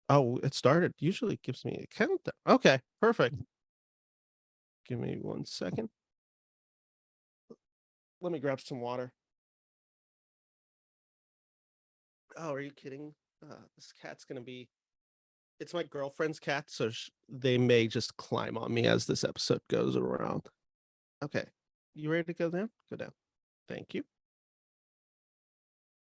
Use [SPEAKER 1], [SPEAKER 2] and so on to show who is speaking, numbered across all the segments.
[SPEAKER 1] Oh, it started. Usually it gives me a countdown. Okay, perfect. Give me 1 second. Let me grab some water. Oh, are you kidding? This cat's gonna be. It's my girlfriend's cat, so they may just climb on me as this episode goes around. Okay, you ready to go down? Go down. Thank you.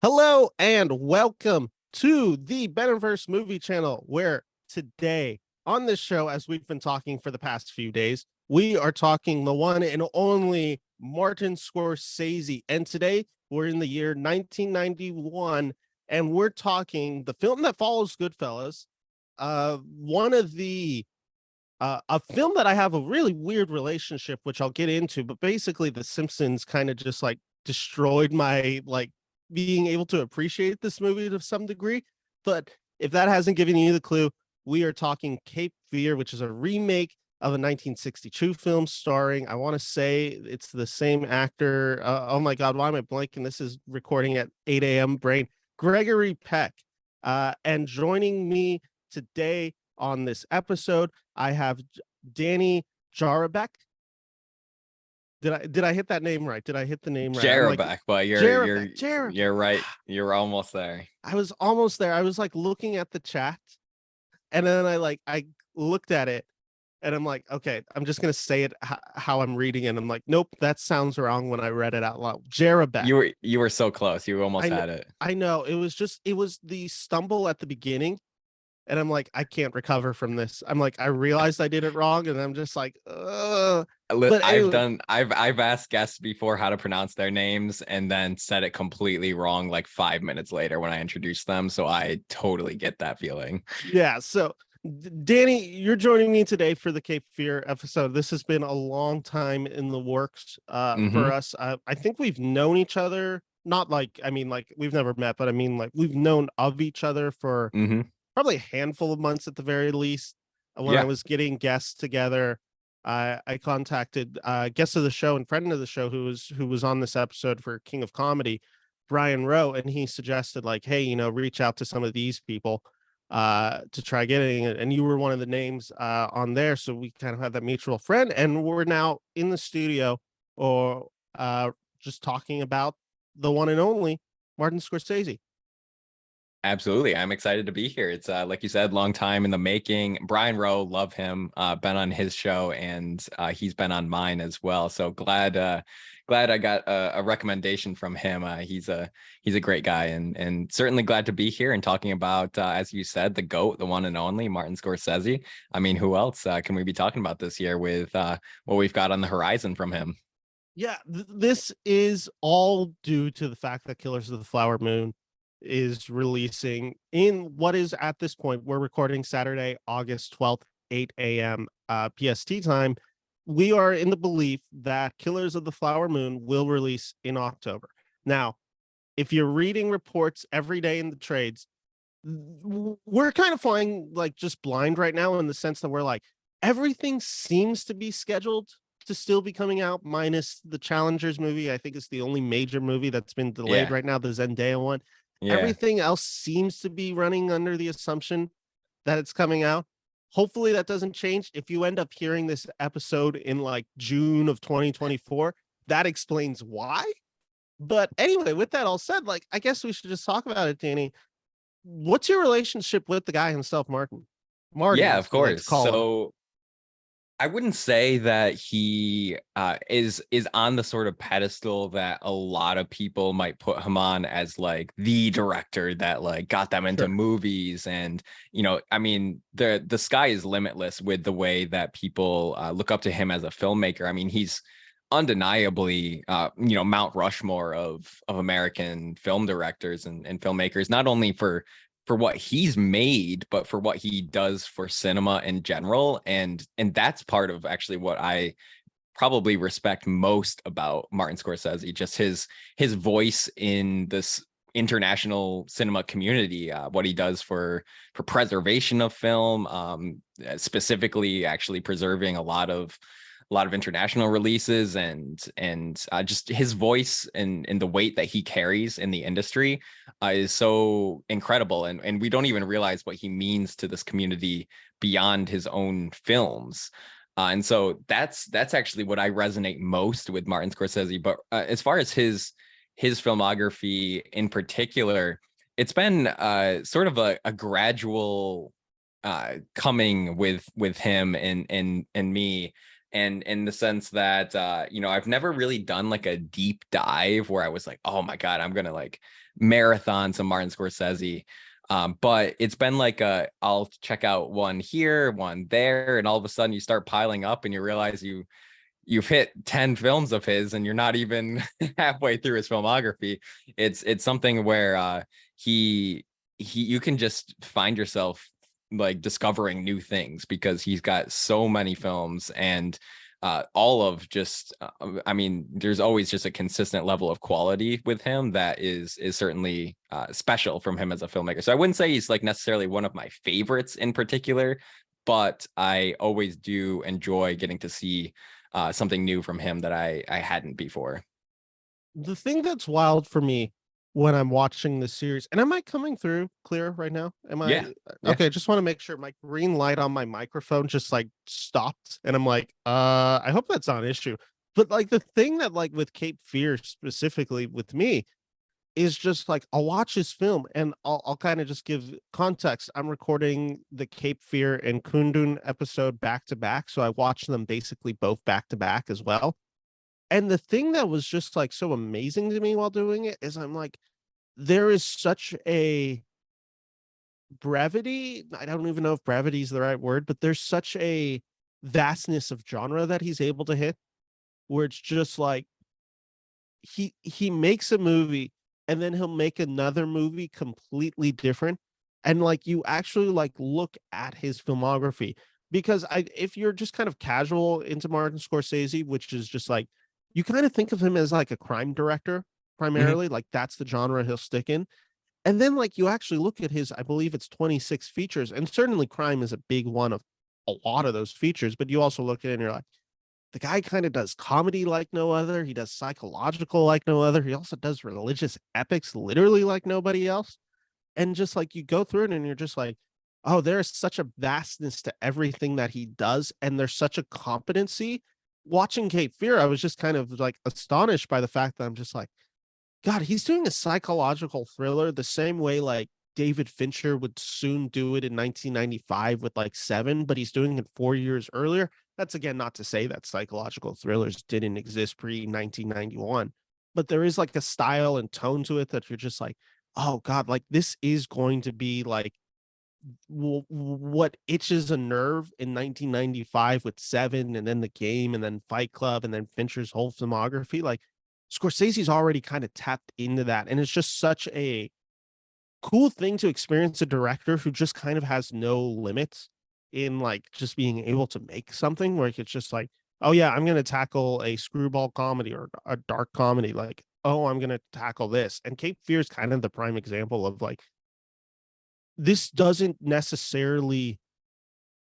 [SPEAKER 1] Hello and welcome to the Betterverse Movie Channel, where today on this show, as we've been talking for the past few days, we are talking the one and only Martin Scorsese. And today we're in the year 1991, and we're talking the film that follows Goodfellas, one of the a film that I have a really weird relationship, which I'll get into, but basically The Simpsons kind of just like destroyed my like being able to appreciate this movie to some degree. But if that hasn't given you the clue, we are talking Cape Fear, which is a remake of a 1962 film starring, I want to say it's the same actor. Oh my God, why am I blanking? This is recording at 8 a.m. brain. Gregory Peck. And joining me today on this episode, I have Danny Jarabek. Did I hit that name right? Did I hit the name right? I'm like
[SPEAKER 2] Jarabek, but
[SPEAKER 1] Jarabek.
[SPEAKER 2] you're right. You're almost there.
[SPEAKER 1] I was almost there. I was like looking at the chat, and then I looked at it, and I'm like, okay, I'm just gonna say it how I'm reading it. I'm like, nope, that sounds wrong when I read it out loud. Jarabek.
[SPEAKER 2] You were so close. You almost had it.
[SPEAKER 1] I know. It was the stumble at the beginning. And I'm like, I can't recover from this. I'm like, I realized I did it wrong, and I'm just like, ugh. But anyway,
[SPEAKER 2] I've asked guests before how to pronounce their names and then said it completely wrong like 5 minutes later when I introduced them. So I totally get that feeling.
[SPEAKER 1] yeah. So, Danny, you're joining me today for the Cape Fear episode. This has been a long time in the works for us. I think we've known each other, not like, I mean, like we've never met, but I mean, like we've known of each other for probably a handful of months at the very least. When I was getting guests together, I contacted guest of the show and friend of the show who was on this episode for King of Comedy, Brian Rowe, and he suggested like, hey, reach out to some of these people to try getting it. And you were one of the names on there, so we kind of had that mutual friend, and we're now in the studio or just talking about the one and only Martin Scorsese.
[SPEAKER 2] Absolutely. I'm excited to be here. It's like you said, long time in the making. Brian Rowe, love him. Been on his show, and he's been on mine as well. So glad I got a recommendation from him. He's a great guy, and certainly glad to be here and talking about, as you said, the GOAT, the one and only Martin Scorsese. I mean, who else can we be talking about this year with what we've got on the horizon from him?
[SPEAKER 1] Yeah, this is all due to the fact that Killers of the Flower Moon is releasing in what is at this point, we're recording Saturday, August 12th, 8 a.m. PST time. We are in the belief that Killers of the Flower Moon will release in October. Now, if you're reading reports every day in the trades, we're kind of flying like just blind right now in the sense that we're like, everything seems to be scheduled to still be coming out, minus the Challengers movie. I think it's the only major movie that's been delayed right now, the Zendaya one. Everything else seems to be running under the assumption that it's coming out. Hopefully that doesn't change. If you end up hearing this episode in like June of 2024, that explains why. But anyway, with that all said, like, I guess we should just talk about it, Danny. What's your relationship with the guy himself, Martin? Marty,
[SPEAKER 2] Yeah,
[SPEAKER 1] as
[SPEAKER 2] of
[SPEAKER 1] we like to
[SPEAKER 2] course.
[SPEAKER 1] call him.
[SPEAKER 2] So I wouldn't say that he is on the sort of pedestal that a lot of people might put him on as like the director that like got them into movies. And I mean, the sky is limitless with the way that people look up to him as a filmmaker. I mean, he's undeniably Mount Rushmore of American film directors and filmmakers, not only for what he's made, but for what he does for cinema in general. And that's part of actually what I probably respect most about Martin Scorsese, just his voice in this international cinema community, what he does for preservation of film, specifically actually preserving a lot of a lot of international releases, and just his voice and the weight that he carries in the industry is so incredible, and we don't even realize what he means to this community beyond his own films. And so that's actually what I resonate most with Martin Scorsese. But as far as his filmography in particular, it's been sort of a gradual coming with him and me, and in the sense that I've never really done like a deep dive where I was like, oh my god, I'm gonna like marathon some Martin Scorsese. But it's been like I'll check out one here, one there, and all of a sudden you start piling up and you realize you've hit 10 films of his and you're not even halfway through his filmography. It's something where he you can just find yourself like discovering new things because he's got so many films, and all of just I mean, there's always just a consistent level of quality with him that is certainly special from him as a filmmaker. So I wouldn't say he's like necessarily one of my favorites in particular, but I always do enjoy getting to see something new from him that I hadn't before.
[SPEAKER 1] The thing that's wild for me when I'm watching this series, and am I coming through clear right now? Am
[SPEAKER 2] Yeah.
[SPEAKER 1] I
[SPEAKER 2] Yeah.
[SPEAKER 1] okay? Just want to make sure my green light on my microphone just like stopped, and I'm like, I hope that's not an issue. But like the thing that like with Cape Fear specifically with me is just like I'll watch his film and I'll kind of just give context. I'm recording the Cape Fear and Kundun episode back to back, so I watch them basically both back to back as well. And the thing that was just like so amazing to me while doing it is I'm like, there is such a brevity. I don't even know if brevity is the right word, but there's such a vastness of genre that he's able to hit where it's just like he makes a movie and then he'll make another movie completely different. And like you actually like look at his filmography because if you're just kind of casual into Martin Scorsese, which is just like you kind of think of him as like a crime director
[SPEAKER 2] Mhm.
[SPEAKER 1] primarily, like that's the genre he'll stick in. And then like you actually look at his, I believe it's 26 features, and certainly crime is a big one of a lot of those features, but you also look at it and you're like, the guy kind of does comedy like no other. He does psychological like no other. He also does religious epics literally like nobody else. And just like you go through it and you're just like, oh, there's such a vastness to everything that he does. And there's such a competency. Watching Cape Fear, I was just kind of like astonished by the fact that I'm just like, God, he's doing a psychological thriller the same way like David Fincher would soon do it in 1995 with like Seven, but he's doing it 4 years earlier. That's again not to say that psychological thrillers didn't exist pre 1991, but there is like a style and tone to it that you're just like, oh God, like this is going to be like what itches a nerve in 1995 with Seven and then The Game and then Fight Club and then Fincher's whole filmography. Like Scorsese's already kind of tapped into that. And it's just such a cool thing to experience a director who just kind of has no limits in like just being able to make something where it's just like, oh yeah, I'm gonna tackle a screwball comedy or a dark comedy. Like, oh, I'm gonna tackle this. And Cape Fear is kind of the prime example of like this doesn't necessarily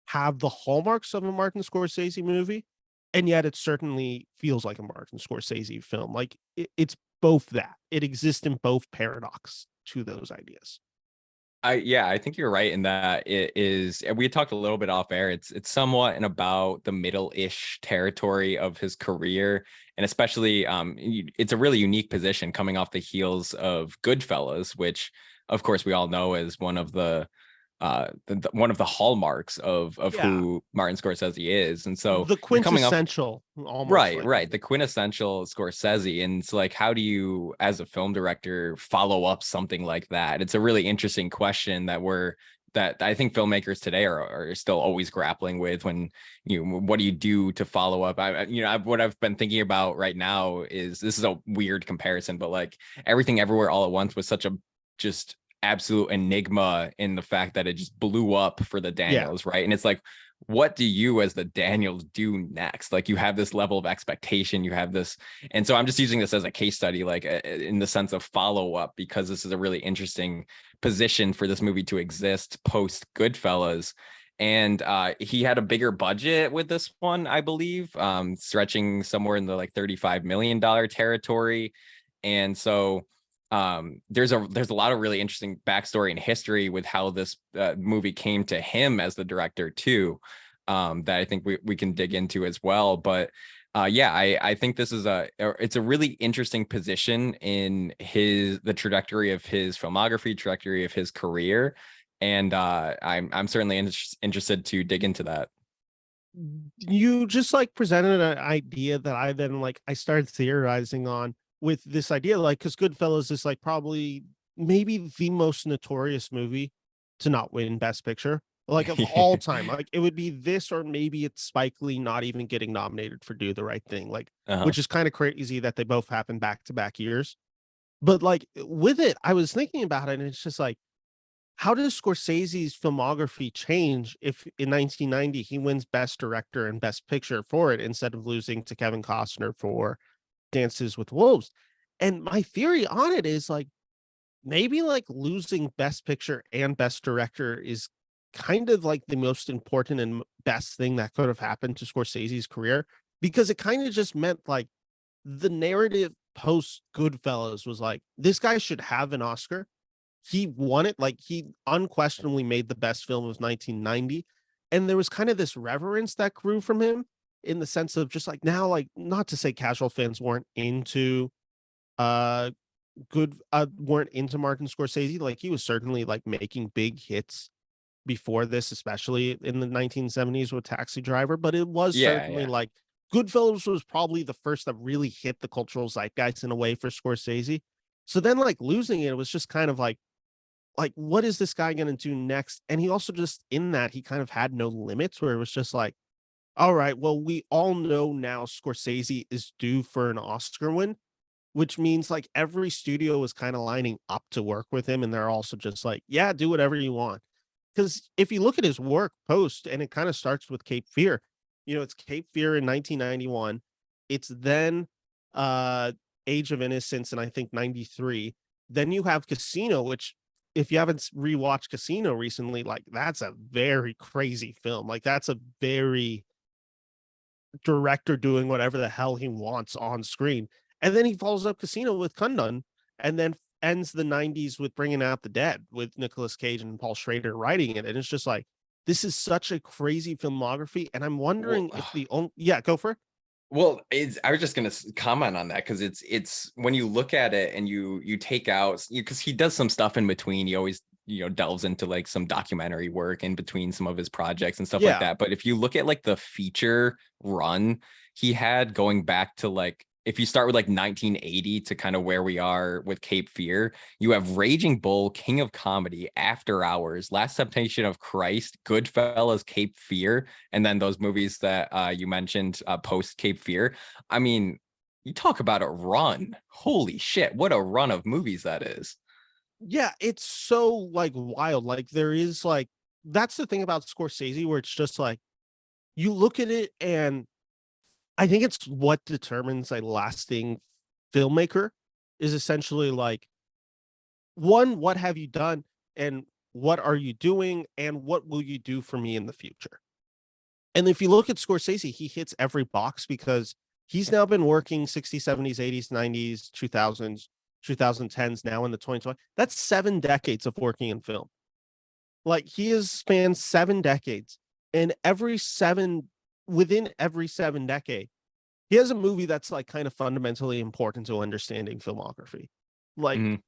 [SPEAKER 1] have the hallmarks of a Martin Scorsese movie, and yet it certainly feels like a Martin Scorsese film. Like it's both that. It exists in both paradox to those ideas.
[SPEAKER 2] I think you're right in that it is, and we talked a little bit off air. It's somewhat in about the middle-ish territory of his career, and especially it's a really unique position coming off the heels of Goodfellas, which of course we all know is one of one of the hallmarks of
[SPEAKER 1] Yeah.
[SPEAKER 2] who Martin Scorsese is. And so
[SPEAKER 1] The
[SPEAKER 2] you're coming off.
[SPEAKER 1] quintessential, almost
[SPEAKER 2] Right,
[SPEAKER 1] like
[SPEAKER 2] right. The quintessential Scorsese. And it's like, how do you, as a film director, follow up something like that? It's a really interesting question that I think filmmakers today are still always grappling with when what do you do to follow up? What I've been thinking about right now is, this is a weird comparison, but like Everything Everywhere All at Once was such a just absolute enigma in the fact that it just blew up for the
[SPEAKER 1] yeah.
[SPEAKER 2] Daniels, right? And it's like, what do you as the Daniels do next? Like, you have this level of expectation, you have this. And so I'm just using this as a case study, like in the sense of follow up, because this is a really interesting position for this movie to exist post Goodfellas. and he had a bigger budget with this one, I believe, stretching somewhere in the like $35 million territory. And so there's a lot of really interesting backstory and history with how this movie came to him as the director too, that I think we can dig into as well. But yeah, I think this is it's a really interesting position in the trajectory of his filmography, trajectory of his career, and I'm certainly interested to dig into that.
[SPEAKER 1] You just like presented an idea that I then like I started theorizing on with this idea, like because Goodfellas is like probably maybe the most notorious movie to not win Best Picture, like of all time. Like it would be this, or maybe it's Spike Lee not even getting nominated for Do the Right Thing, like
[SPEAKER 2] Uh-huh.
[SPEAKER 1] which is kind of crazy that they both happened back to back years. But like with it, I was thinking about it, and it's just like, how does Scorsese's filmography change if in 1990 he wins Best Director and Best Picture for it instead of losing to Kevin Costner for Dances with Wolves? And my theory on it is like maybe like losing Best Picture and Best Director is kind of like the most important and best thing that could have happened to Scorsese's career, because it kind of just meant like the narrative post Goodfellas was like this guy should have an Oscar. He won it, like, he unquestionably made the best film of 1990, and there was kind of this reverence that grew from him in the sense of just, like, now, like, not to say casual fans uh, weren't into Martin Scorsese, like, he was certainly, like, making big hits before this, especially in the 1970s with Taxi Driver, but it was
[SPEAKER 2] Yeah,
[SPEAKER 1] certainly,
[SPEAKER 2] yeah.
[SPEAKER 1] like Goodfellas was probably the first that really hit the cultural zeitgeist in a way for Scorsese. So then, like, losing it was just kind of like, what is this guy gonna do next? And he also just in that, he kind of had no limits where it was just like, all right, well, we all know now Scorsese is due for an Oscar win, which means like every studio is kind of lining up to work with him. And they're also just like, yeah, do whatever you want. Because if you look at his work post, and it kind of starts with Cape Fear, it's Cape Fear in 1991. It's then uh Age of Innocence in I think 93. Then you have Casino, which if you haven't rewatched Casino recently, like that's a very crazy film. Like that's a very director doing whatever the hell he wants on screen. And then he follows up Casino with Kundun, and then ends the 90s with Bringing Out the Dead with Nicolas Cage and Paul Schrader writing it. And it's just like, this is such a crazy filmography. And I'm
[SPEAKER 2] Well,
[SPEAKER 1] wondering if the only, yeah, go for it.
[SPEAKER 2] well, I was just gonna comment on that because it's when you look at it and you take out, because he does some stuff in between. He always delves into like some documentary work in between some of his projects and stuff like
[SPEAKER 1] Yeah.
[SPEAKER 2] that. But if you look at like the feature run he had going back to like, if you start with like 1980 to kind of where we are with Cape Fear, you have Raging Bull, King of Comedy, After Hours, Last Temptation of Christ, Goodfellas, Cape Fear, and then those movies that you mentioned post Cape Fear. I mean, you talk about a run. Holy shit, what a run of movies that is.
[SPEAKER 1] Yeah. It's so like wild. Like there is like, that's the thing about Scorsese where it's just like, you look at it and I think it's what determines a lasting filmmaker is essentially like, one, what have you done? And what are you doing? And what will you do for me in the future? And if you look at Scorsese, he hits every box because he's now been working 60s, 70s, 80s, 90s, 2000s, 2010s, now in the 2020s. That's 7 decades of working in film. Like he has spanned 7 decades. And within every 7 decade, he has a movie that's like kind of fundamentally important to understanding filmography. Like
[SPEAKER 2] Mhm.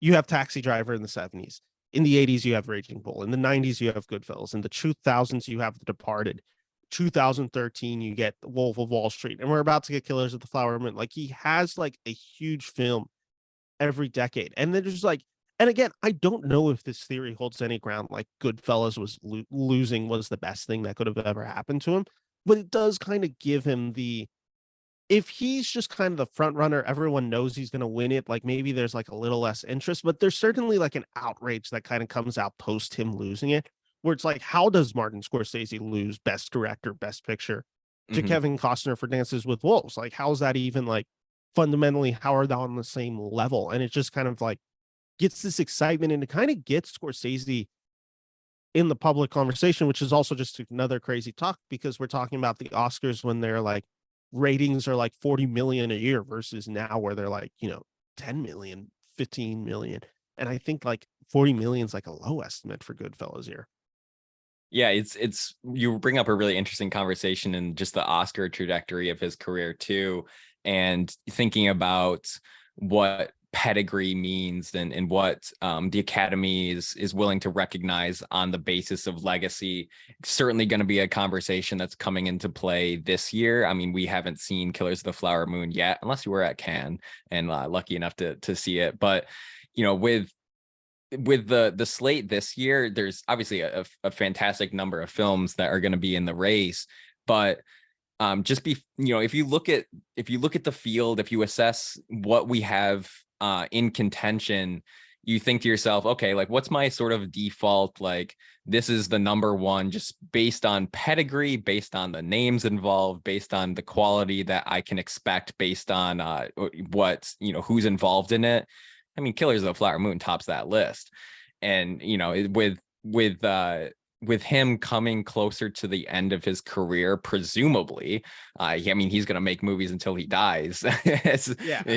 [SPEAKER 1] you have Taxi Driver in the 70s. In the 80s, you have Raging Bull. In the 90s, you have Goodfellas. In the 2000s, you have The Departed. 2013, you get Wolf of Wall Street. And we're about to get Killers of the Flower Moon. Like he has like a huge film every decade. And then there's like, and again, I don't know if this theory holds any ground. Like Goodfellas was losing was the best thing that could have ever happened to him. But it does kind of give him the, if he's just kind of the front runner, everyone knows he's going to win it. Like maybe there's like a little less interest, but there's certainly like an outrage that kind of comes out post him losing it, where it's like, how does Martin Scorsese lose Best Director, Best Picture to
[SPEAKER 2] Mhm.
[SPEAKER 1] Kevin Costner for Dances with Wolves? Like, how is that even like fundamentally? How are they on the same level? And it just kind of like gets this excitement, and it kind of gets Scorsese in the public conversation, which is also just another crazy talk because we're talking about the Oscars when they're like ratings are like 40 million a year versus now where they're like, 10 million, 15 million. And I think like 40 million is like a low estimate for Goodfellas here.
[SPEAKER 2] Yeah, it's you bring up a really interesting conversation and just the Oscar trajectory of his career too, and thinking about what pedigree means and what the Academy is willing to recognize on the basis of legacy. Certainly going to be a conversation that's coming into play this year. I mean, we haven't seen Killers of the Flower Moon yet, unless you were at Cannes and lucky enough to see it. But with the slate this year, there's obviously a fantastic number of films that are going to be in the race, but just be if you look at the field, if you assess what we have in contention, you think to yourself, okay, like what's my sort of default, like this is the number one, just based on pedigree, based on the names involved, based on the quality that I can expect, based on what who's involved in it. I mean, Killers of the Flower Moon tops that list. And, with him coming closer to the end of his career, presumably, I mean, he's going to make movies until he dies.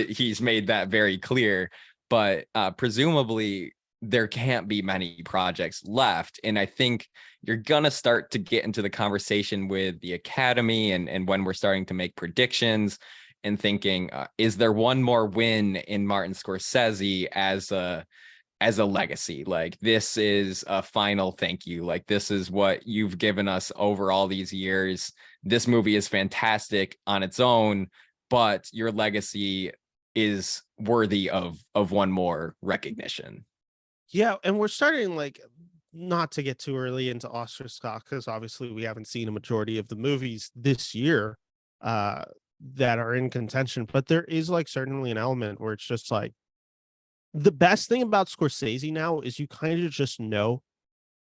[SPEAKER 2] He's made that very clear. But presumably, there can't be many projects left. And I think you're going to start to get into the conversation with the Academy and when we're starting to make predictions and thinking, is there one more win in Martin Scorsese as a legacy? Like, this is a final thank you. Like, this is what you've given us over all these years. This movie is fantastic on its own, but your legacy is worthy of one more recognition.
[SPEAKER 1] Yeah, and we're starting like not to get too early into Oscar stock because obviously we haven't seen a majority of the movies this year. That are in contention, but there is like certainly an element where it's just like the best thing about Scorsese now is you kind of just know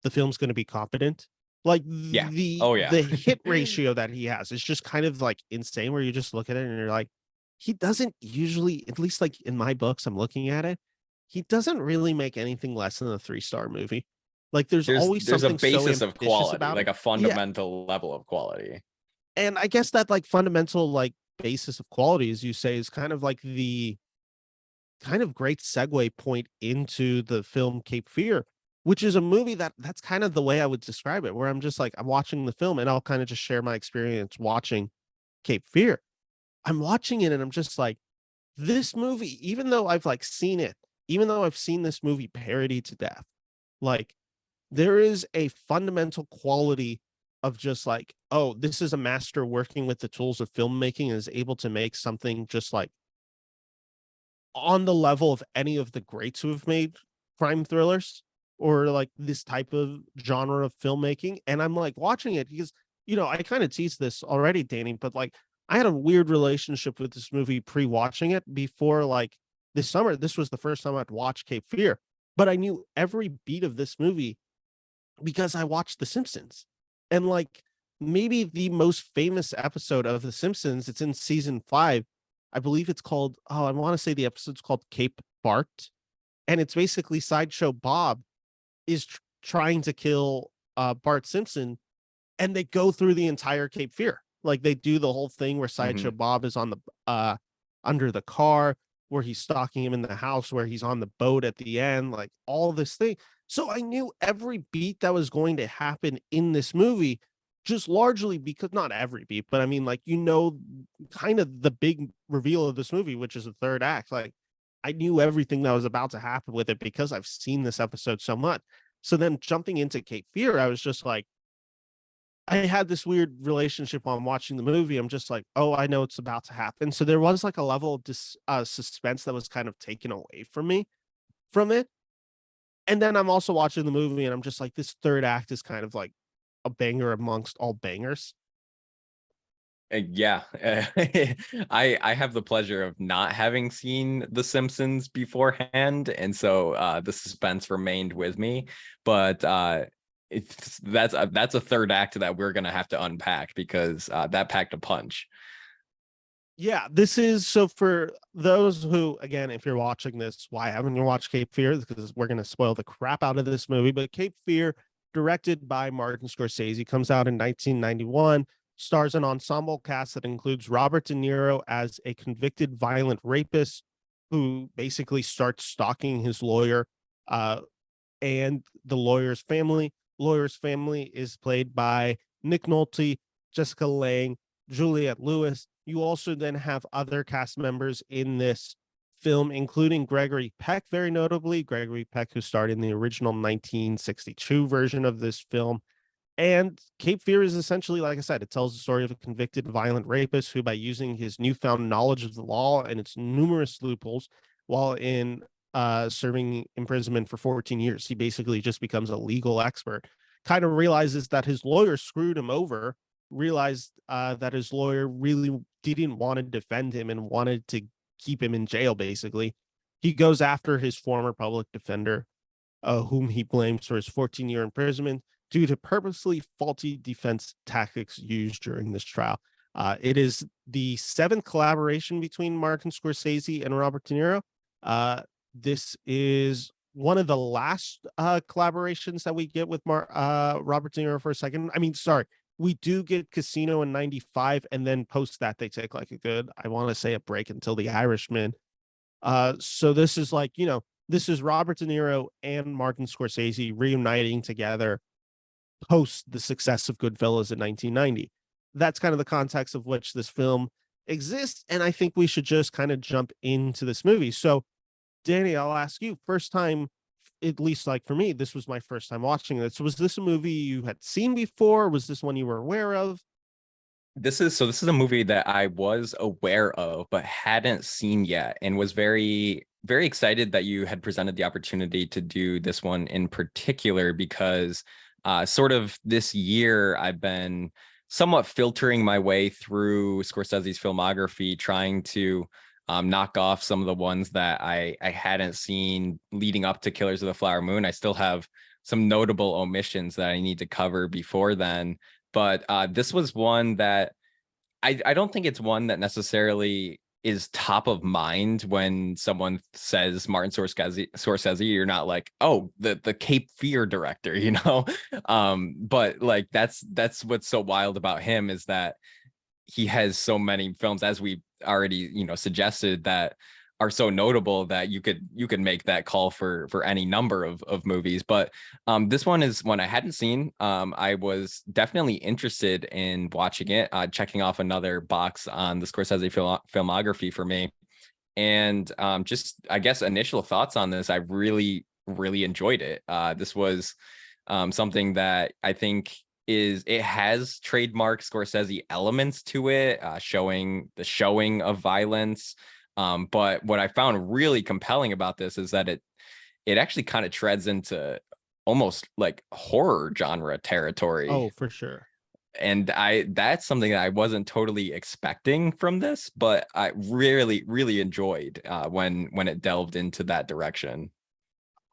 [SPEAKER 1] the film's going to be competent. Like the hit ratio that he has is just kind of like insane where you just look at it and you're like, he doesn't usually, at least like in my books, I'm looking at it, he doesn't really make anything less than a 3-star movie. Like there's always something
[SPEAKER 2] a basis
[SPEAKER 1] so
[SPEAKER 2] of quality,
[SPEAKER 1] about
[SPEAKER 2] like
[SPEAKER 1] it.
[SPEAKER 2] a fundamental level of quality.
[SPEAKER 1] And I guess that like fundamental like basis of quality, as you say, is kind of like the kind of great segue point into the film Cape Fear, which is a movie that's kind of the way I would describe it, where I'm just like, I'm watching the film and I'll kind of just share my experience watching Cape Fear. I'm watching it and I'm just like, this movie, even though I've like seen it, even though I've seen this movie parodied to death, like there is a fundamental quality of just like, oh, this is a master working with the tools of filmmaking and is able to make something just like on the level of any of the greats who have made crime thrillers or like this type of genre of filmmaking. And I'm like watching it because, I kind of teased this already, Danny, but like I had a weird relationship with this movie pre-watching it before like this summer. This was the first time I'd watched Cape Fear, but I knew every beat of this movie because I watched The Simpsons. And like maybe the most famous episode of The Simpsons, it's in season 5. I believe it's called, oh, I want to say the episode's called Cape Bart. And it's basically Sideshow Bob is trying to kill Bart Simpson. And they go through the entire Cape Fear. Like they do the whole thing where Sideshow Bob is on the under the car, where he's stalking him in the house, where he's on the boat at the end, like all this thing. So I knew every beat that was going to happen in this movie, just largely because not every beat, but I mean, like, kind of the big reveal of this movie, which is the third act. Like, I knew everything that was about to happen with it because I've seen this episode so much. So then jumping into Cape Fear, I was just like, I had this weird relationship on watching the movie. I'm just like, oh, I know it's about to happen. So there was like a level of suspense that was kind of taken away from me from it. And then I'm also watching the movie and I'm just like, this third act is kind of like a banger amongst all bangers.
[SPEAKER 2] Yeah, I have the pleasure of not having seen The Simpsons beforehand, and so the suspense remained with me. But that's a third act that we're gonna have to unpack because that packed a punch.
[SPEAKER 1] Yeah, this is so for those who, again, if you're watching this, why haven't you watched Cape Fear? Because we're going to spoil the crap out of this movie. But Cape Fear directed by Martin Scorsese, comes out in 1991, stars an ensemble cast that includes Robert De Niro as a convicted violent rapist who basically starts stalking his lawyer, and the lawyer's family. Lawyer's family is played by Nick Nolte, Jessica Lange, Juliet Lewis. You also then have other cast members in this film, including Gregory Peck, very notably. Gregory Peck, who starred in the original 1962 version of this film. And Cape Fear is essentially, like I said, it tells the story of a convicted violent rapist who, by using his newfound knowledge of the law and its numerous loopholes, while in serving imprisonment for 14 years, he basically just becomes a legal expert. Kind of realizes that his lawyer screwed him over, realized that his lawyer really didn't want to defend him and wanted to keep him in jail, basically. He goes after his former public defender, whom he blames for his 14-year imprisonment due to purposely faulty defense tactics used during this trial. It is the seventh collaboration between Martin Scorsese and Robert De Niro. This is one of the last collaborations that we get with Robert De Niro for a second. I mean, sorry, we do get Casino in 95, and then post that they take like a good, I want to say, a break until The Irishman. So this is like, this is Robert De Niro and Martin Scorsese reuniting together post the success of Goodfellas in 1990. That's kind of the context of which this film exists, and I think we should just kind of jump into this movie. So, Danny, I'll ask you, first time, at least like for me, this was my first time watching this. Was this a movie you had seen before? Was this one you were aware of?
[SPEAKER 2] This is a movie that I was aware of but hadn't seen yet, and was very, very excited that you had presented the opportunity to do this one in particular, because sort of this year I've been somewhat filtering my way through Scorsese's filmography, trying to knock off some of the ones that I hadn't seen leading up to Killers of the Flower Moon. I still have some notable omissions that I need to cover before then. But this was one that I don't think it's one that necessarily is top of mind when someone says Martin Scorsese. You're not like, oh, the Cape Fear director, But like that's what's so wild about him, is that he has so many films, as we already suggested, that are so notable that you could make that call for any number of movies. But this one is one I hadn't seen. I was definitely interested in watching it, checking off another box on the Scorsese filmography for me. And just, I guess, initial thoughts on this, I really, really enjoyed it. This was something that I think it has trademark Scorsese elements to it, showing of violence. But what I found really compelling about this is that it actually kind of treads into almost like horror genre territory.
[SPEAKER 1] Oh, for sure.
[SPEAKER 2] And that's something that I wasn't totally expecting from this, but I really, really enjoyed when it delved into that direction.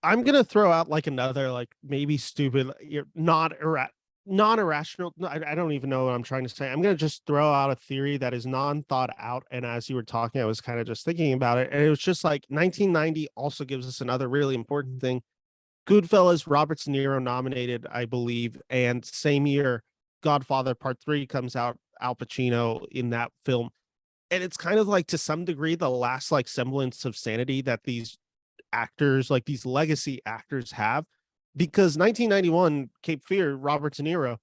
[SPEAKER 1] I'm gonna throw out like another, like, maybe stupid, non-irrational. I don't even know what I'm trying to say. I'm gonna just throw out a theory that is non-thought out. And as you were talking, I was kind of just thinking about it, and it was just like 1990 also gives us another really important thing. Goodfellas, Robert De Niro nominated, I believe, and same year, Godfather Part 3 comes out, Al Pacino in that film. And it's kind of like, to some degree, the last like semblance of sanity that these actors, like these legacy actors, have, because 1991 Cape Fear, Robert De Niro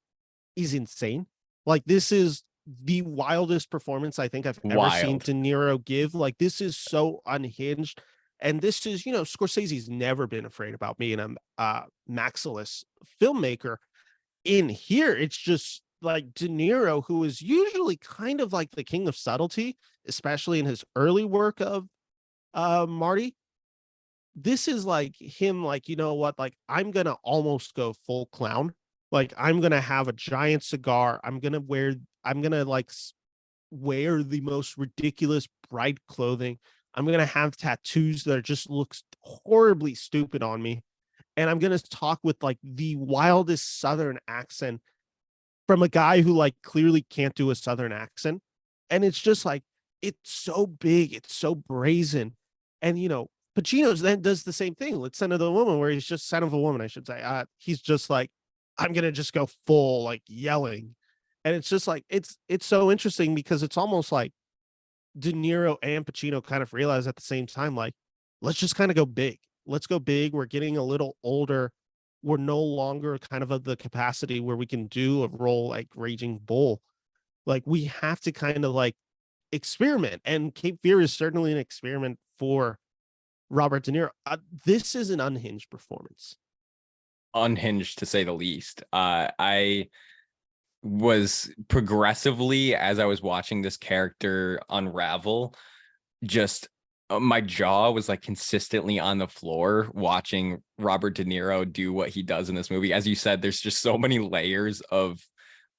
[SPEAKER 1] is insane. Like, this is the wildest performance I think I've ever seen De Niro give. Like, this is so unhinged. And this is, Scorsese's never been afraid about being a maxiless filmmaker. In here, it's just like De Niro, who is usually kind of like the king of subtlety, especially in his early work of Marty. This is like him, like, you know what, like, I'm gonna almost go full clown. Like, I'm gonna have a giant cigar, I'm gonna like wear the most ridiculous bright clothing, I'm gonna have tattoos that just looks horribly stupid on me, and I'm gonna talk with like the wildest southern accent from a guy who like clearly can't do a southern accent. And it's just like, it's so big, it's so brazen. And Pacino's then does the same thing. Let's Son of the Woman, where he's just Son of a Woman, I should say. He's just like, I'm gonna just go full like yelling. And it's just like it's so interesting because it's almost like De Niro and Pacino kind of realize at the same time, like, let's just kind of go big. Let's go big. We're getting a little older. We're no longer kind of the capacity where we can do a role like Raging Bull. Like we have to kind of like experiment. And Cape Fear is certainly an experiment for Robert De Niro. This is an unhinged performance.
[SPEAKER 2] Unhinged to say the least. I was progressively, as I was watching this character unravel, just my jaw was like consistently on the floor watching Robert De Niro do what he does in this movie. As you said, there's just so many layers of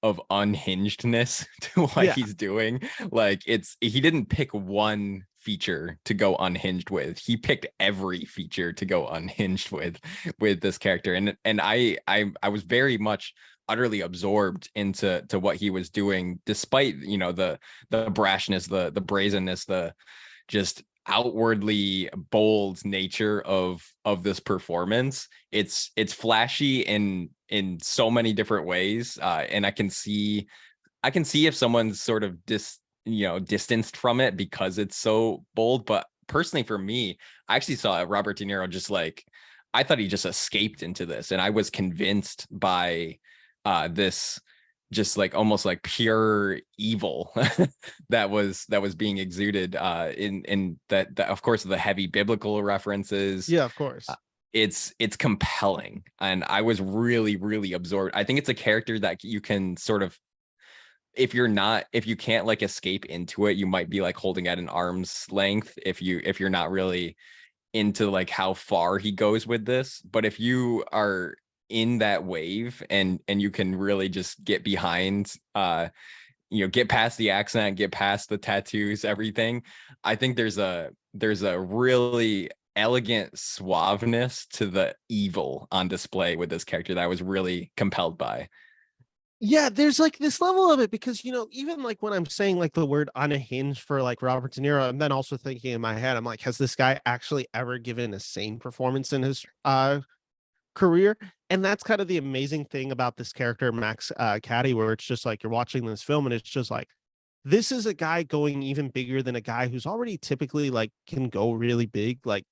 [SPEAKER 2] unhingedness to what
[SPEAKER 1] Yeah.
[SPEAKER 2] he's doing. Like he didn't pick one feature to go unhinged with. He picked every feature to go unhinged with this character. And I was very much utterly absorbed into what he was doing, despite, you know, the brashness, the brazenness, the just outwardly bold nature of this performance. It's flashy in so many different ways, and I can see if someone's sort of distanced from it because it's so bold. But personally, for me, I actually saw Robert De Niro just like, I thought he just escaped into this, and I was convinced by this just like almost like pure evil that was being exuded in that of course the heavy biblical references.
[SPEAKER 1] Yeah, of course.
[SPEAKER 2] It's compelling, and I was really absorbed. I think it's a character that you can sort of, if you can't like escape into it, you might be like holding at an arm's length if you're not really into like how far he goes with this. But if you are in that wave and you can really just get behind, get past the accent, get past the tattoos, everything, I think there's a really elegant suaveness to the evil on display with this character that I was really compelled by.
[SPEAKER 1] Yeah, there's like this level of it because even like when I'm saying like the word unhinged for like Robert De Niro, I'm then also thinking in my head, I'm like, has this guy actually ever given a sane performance in his career? And that's kind of the amazing thing about this character, Max Cady, where it's just like you're watching this film and it's just like this is a guy going even bigger than a guy who's already typically like can go really big. Like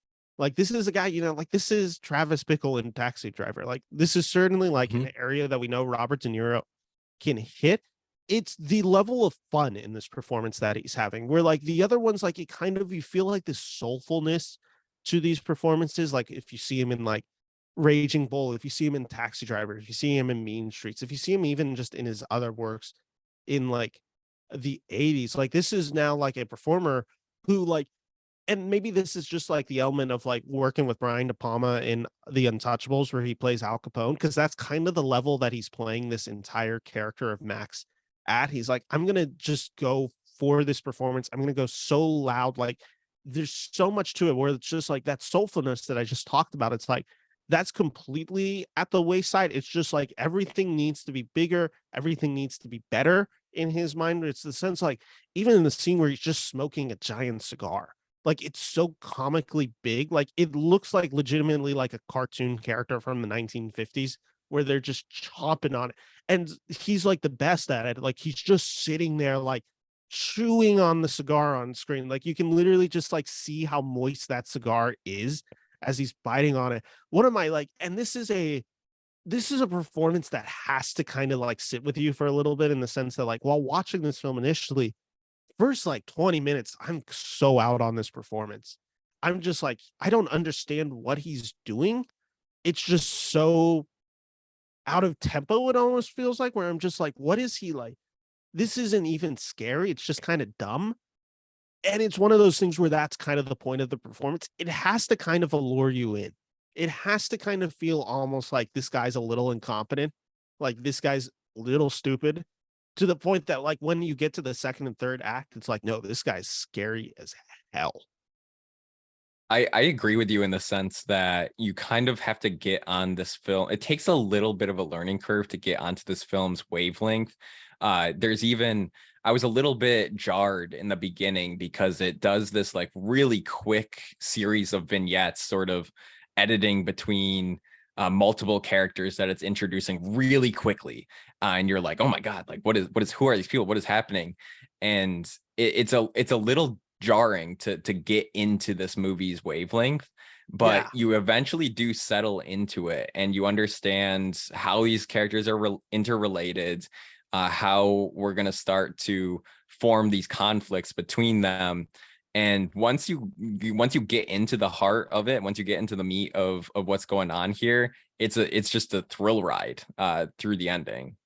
[SPEAKER 1] this is a guy, like this is Travis Bickle in Taxi Driver. Like this is certainly like
[SPEAKER 2] Mhm.
[SPEAKER 1] an area that we know Robert De Niro can hit. It's the level of fun in this performance that he's having, where like the other ones, like it kind of, you feel like this soulfulness to these performances. Like if you see him in like Raging Bull, if you see him in Taxi Driver, if you see him in Mean Streets, if you see him even just in his other works in like the 80s, like this is now like a performer who like, and maybe this is just like the element of like working with Brian De Palma in The Untouchables, where he plays Al Capone, because that's kind of the level that he's playing this entire character of Max at. He's like, I'm gonna just go for this performance. I'm gonna go so loud. Like, there's so much to it where it's just like that soulfulness that I just talked about. It's like that's completely at the wayside. It's just like everything needs to be bigger, everything needs to be better in his mind. It's the sense like even in the scene where he's just smoking a giant cigar, like it's so comically big. Like it looks like legitimately like a cartoon character from the 1950s where they're just chopping on it. And he's like the best at it. Like he's just sitting there like chewing on the cigar on screen. Like you can literally just like see how moist that cigar is as he's biting on it. One of my like, and this is a performance that has to kind of like sit with you for a little bit, in the sense that like while watching this film initially, first like 20 minutes, I'm so out on this performance. I'm just like, I don't understand what he's doing. It's just so out of tempo, it almost feels like, where I'm just like, what is he like? This isn't even scary. It's just kind of dumb. And it's one of those things where that's kind of the point of the performance. It has to kind of allure you in. It has to kind of feel almost like this guy's a little incompetent, like this guy's a little stupid, to the point that like when you get to the second and third act, it's like, no, this guy's scary as hell.
[SPEAKER 2] I agree with you in the sense that you kind of have to get on this film. It takes a little bit of a learning curve to get onto this film's wavelength. I was a little bit jarred in the beginning because it does this like really quick series of vignettes, sort of editing between multiple characters that it's introducing really quickly, and you're like, oh my god, like what is who are these people, what is happening? And it's a little jarring to get into this movie's wavelength, but
[SPEAKER 1] Yeah.
[SPEAKER 2] you eventually do settle into it and you understand how these characters are interrelated, how we're going to start to form these conflicts between them. And once you get into the heart of it, once you get into the meat of what's going on here, it's just a thrill ride through the ending.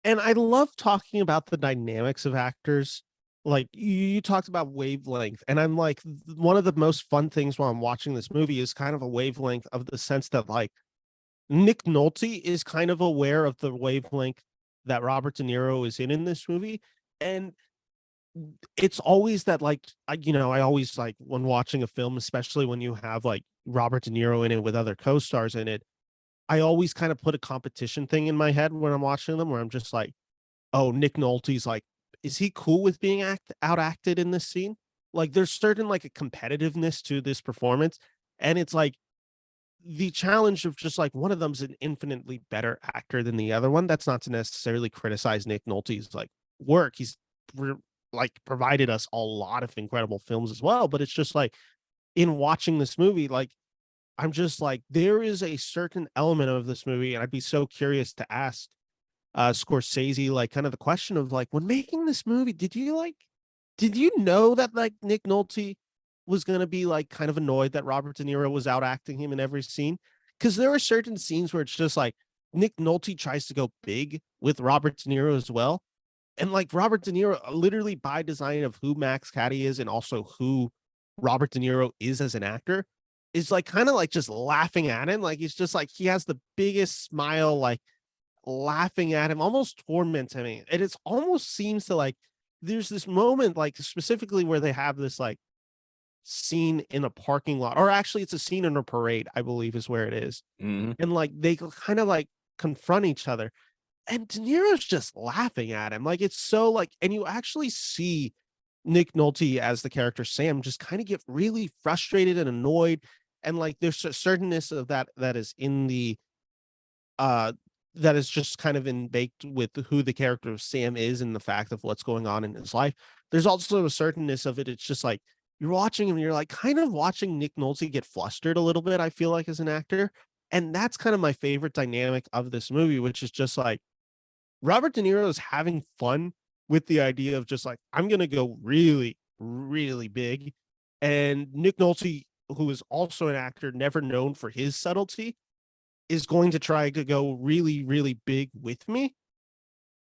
[SPEAKER 1] And I love talking about the dynamics of actors. Like you talked about wavelength, and I'm like, one of the most fun things while I'm watching this movie is kind of a wavelength of the sense that like Nick Nolte is kind of aware of the wavelength that Robert De Niro is in this movie. And it's always that like I always like when watching a film, especially when you have like Robert De Niro in it with other co-stars in it, I always kind of put a competition thing in my head when I'm watching them where I'm just like, oh, Nick Nolte's like, is he cool with being out acted in this scene? Like there's certain like a competitiveness to this performance. And it's like the challenge of just like one of them's an infinitely better actor than the other one. That's not to necessarily criticize Nick Nolte's like work. He's like provided us a lot of incredible films as well. But it's just like in watching this movie, like I'm just like, there is a certain element of this movie, and I'd be so curious to ask Scorsese, like, kind of the question of like, when making this movie, did you know that like Nick Nolte was gonna be like kind of annoyed that Robert De Niro was out acting him in every scene? Because there are certain scenes where it's just like Nick Nolte tries to go big with Robert De Niro as well, and like Robert De Niro, literally by design of who Max Cady is and also who Robert De Niro is as an actor, is like kind of like just laughing at him. Like he's just like he has the biggest smile, like laughing at him, almost tormenting him. And it's almost seems to like there's this moment, like specifically where they have this like scene in a parking lot, or actually it's a scene in a parade, I believe is where it is.
[SPEAKER 2] Mhm.
[SPEAKER 1] And like they kind of like confront each other and De Niro's just laughing at him. Like it's so like, and you actually see Nick Nolte as the character Sam just kind of get really frustrated and annoyed. And like there's a certainness of that is in the uh that is just kind of in baked with who the character of Sam is and the fact of what's going on in his life. There's also a certainness of it. It's just like you're watching him, you're like kind of watching Nick Nolte get flustered a little bit, I feel like, as an actor. And that's kind of my favorite dynamic of this movie, which is just like Robert De Niro is having fun with the idea of just like, I'm going to go really, really big. And Nick Nolte, who is also an actor never known for his subtlety, is going to try to go really, really big with me.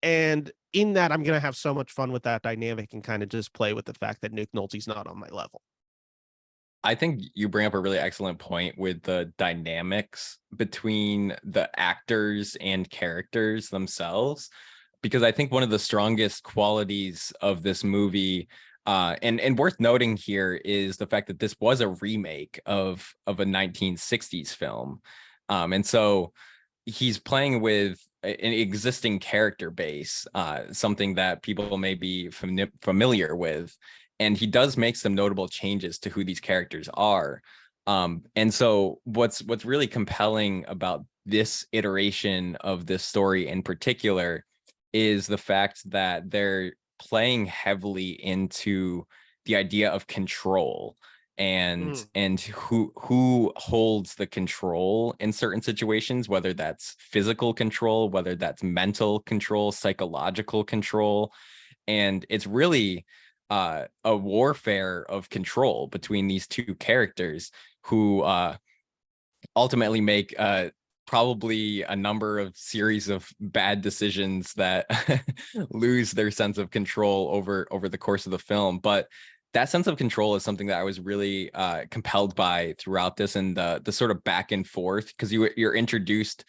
[SPEAKER 1] And in that, I'm going to have so much fun with that dynamic and kind of just play with the fact that Nick Nolte's not on my level.
[SPEAKER 2] I think you bring up a really excellent point with the dynamics between the actors and characters themselves, because I think one of the strongest qualities of this movie, and worth noting here, is the fact that this was a remake of a 1960s film, and so he's playing with an existing character base, something that people may be familiar with, and he does make some notable changes to who these characters are. And so what's really compelling about this iteration of this story in particular is the fact that they're playing heavily into the idea of control
[SPEAKER 1] Mm.
[SPEAKER 2] and who holds the control in certain situations, whether that's physical control, whether that's mental control, psychological control. And it's really a warfare of control between these two characters who ultimately make probably a number of series of bad decisions that lose their sense of control over the course of the film. But that sense of control is something that I was really compelled by throughout this, and the sort of back and forth, because you're introduced,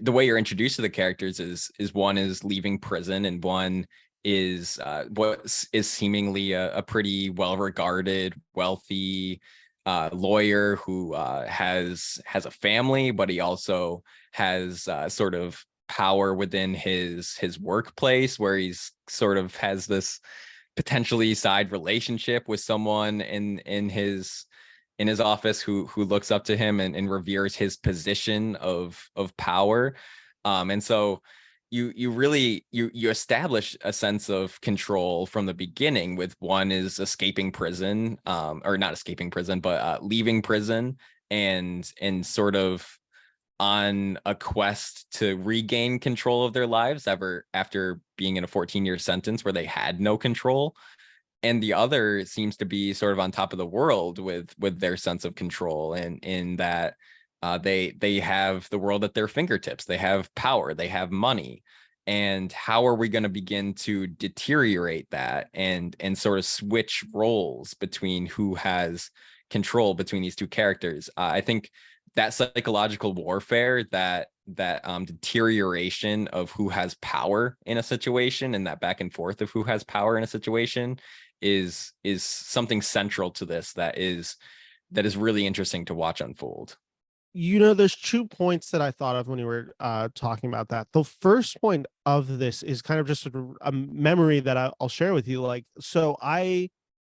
[SPEAKER 2] the way you're introduced to the characters is one is leaving prison, and one is what is seemingly a pretty well-regarded, wealthy lawyer who has a family, but he also has sort of power within his workplace, where he's sort of has this potentially side relationship with someone in in his office who looks up to him and reveres his position of power. And so you really you establish a sense of control from the beginning, with one is escaping prison, or not escaping prison, but leaving prison, and sort of on a quest to regain control of their lives after being in a 14-year sentence where they had no control. And the other seems to be sort of on top of the world with their sense of control, and in that they have the world at their fingertips. They have power, they have money. And how are we going to begin to deteriorate that and sort of switch roles between who has control between these two characters? I think that psychological warfare, that deterioration of who has power in a situation, and that back and forth of who has power in a situation is something central to this that is really interesting to watch unfold.
[SPEAKER 1] There's 2 points that I thought of when you were talking about that. The first point of this is kind of just a memory that I'll share with you. Like, so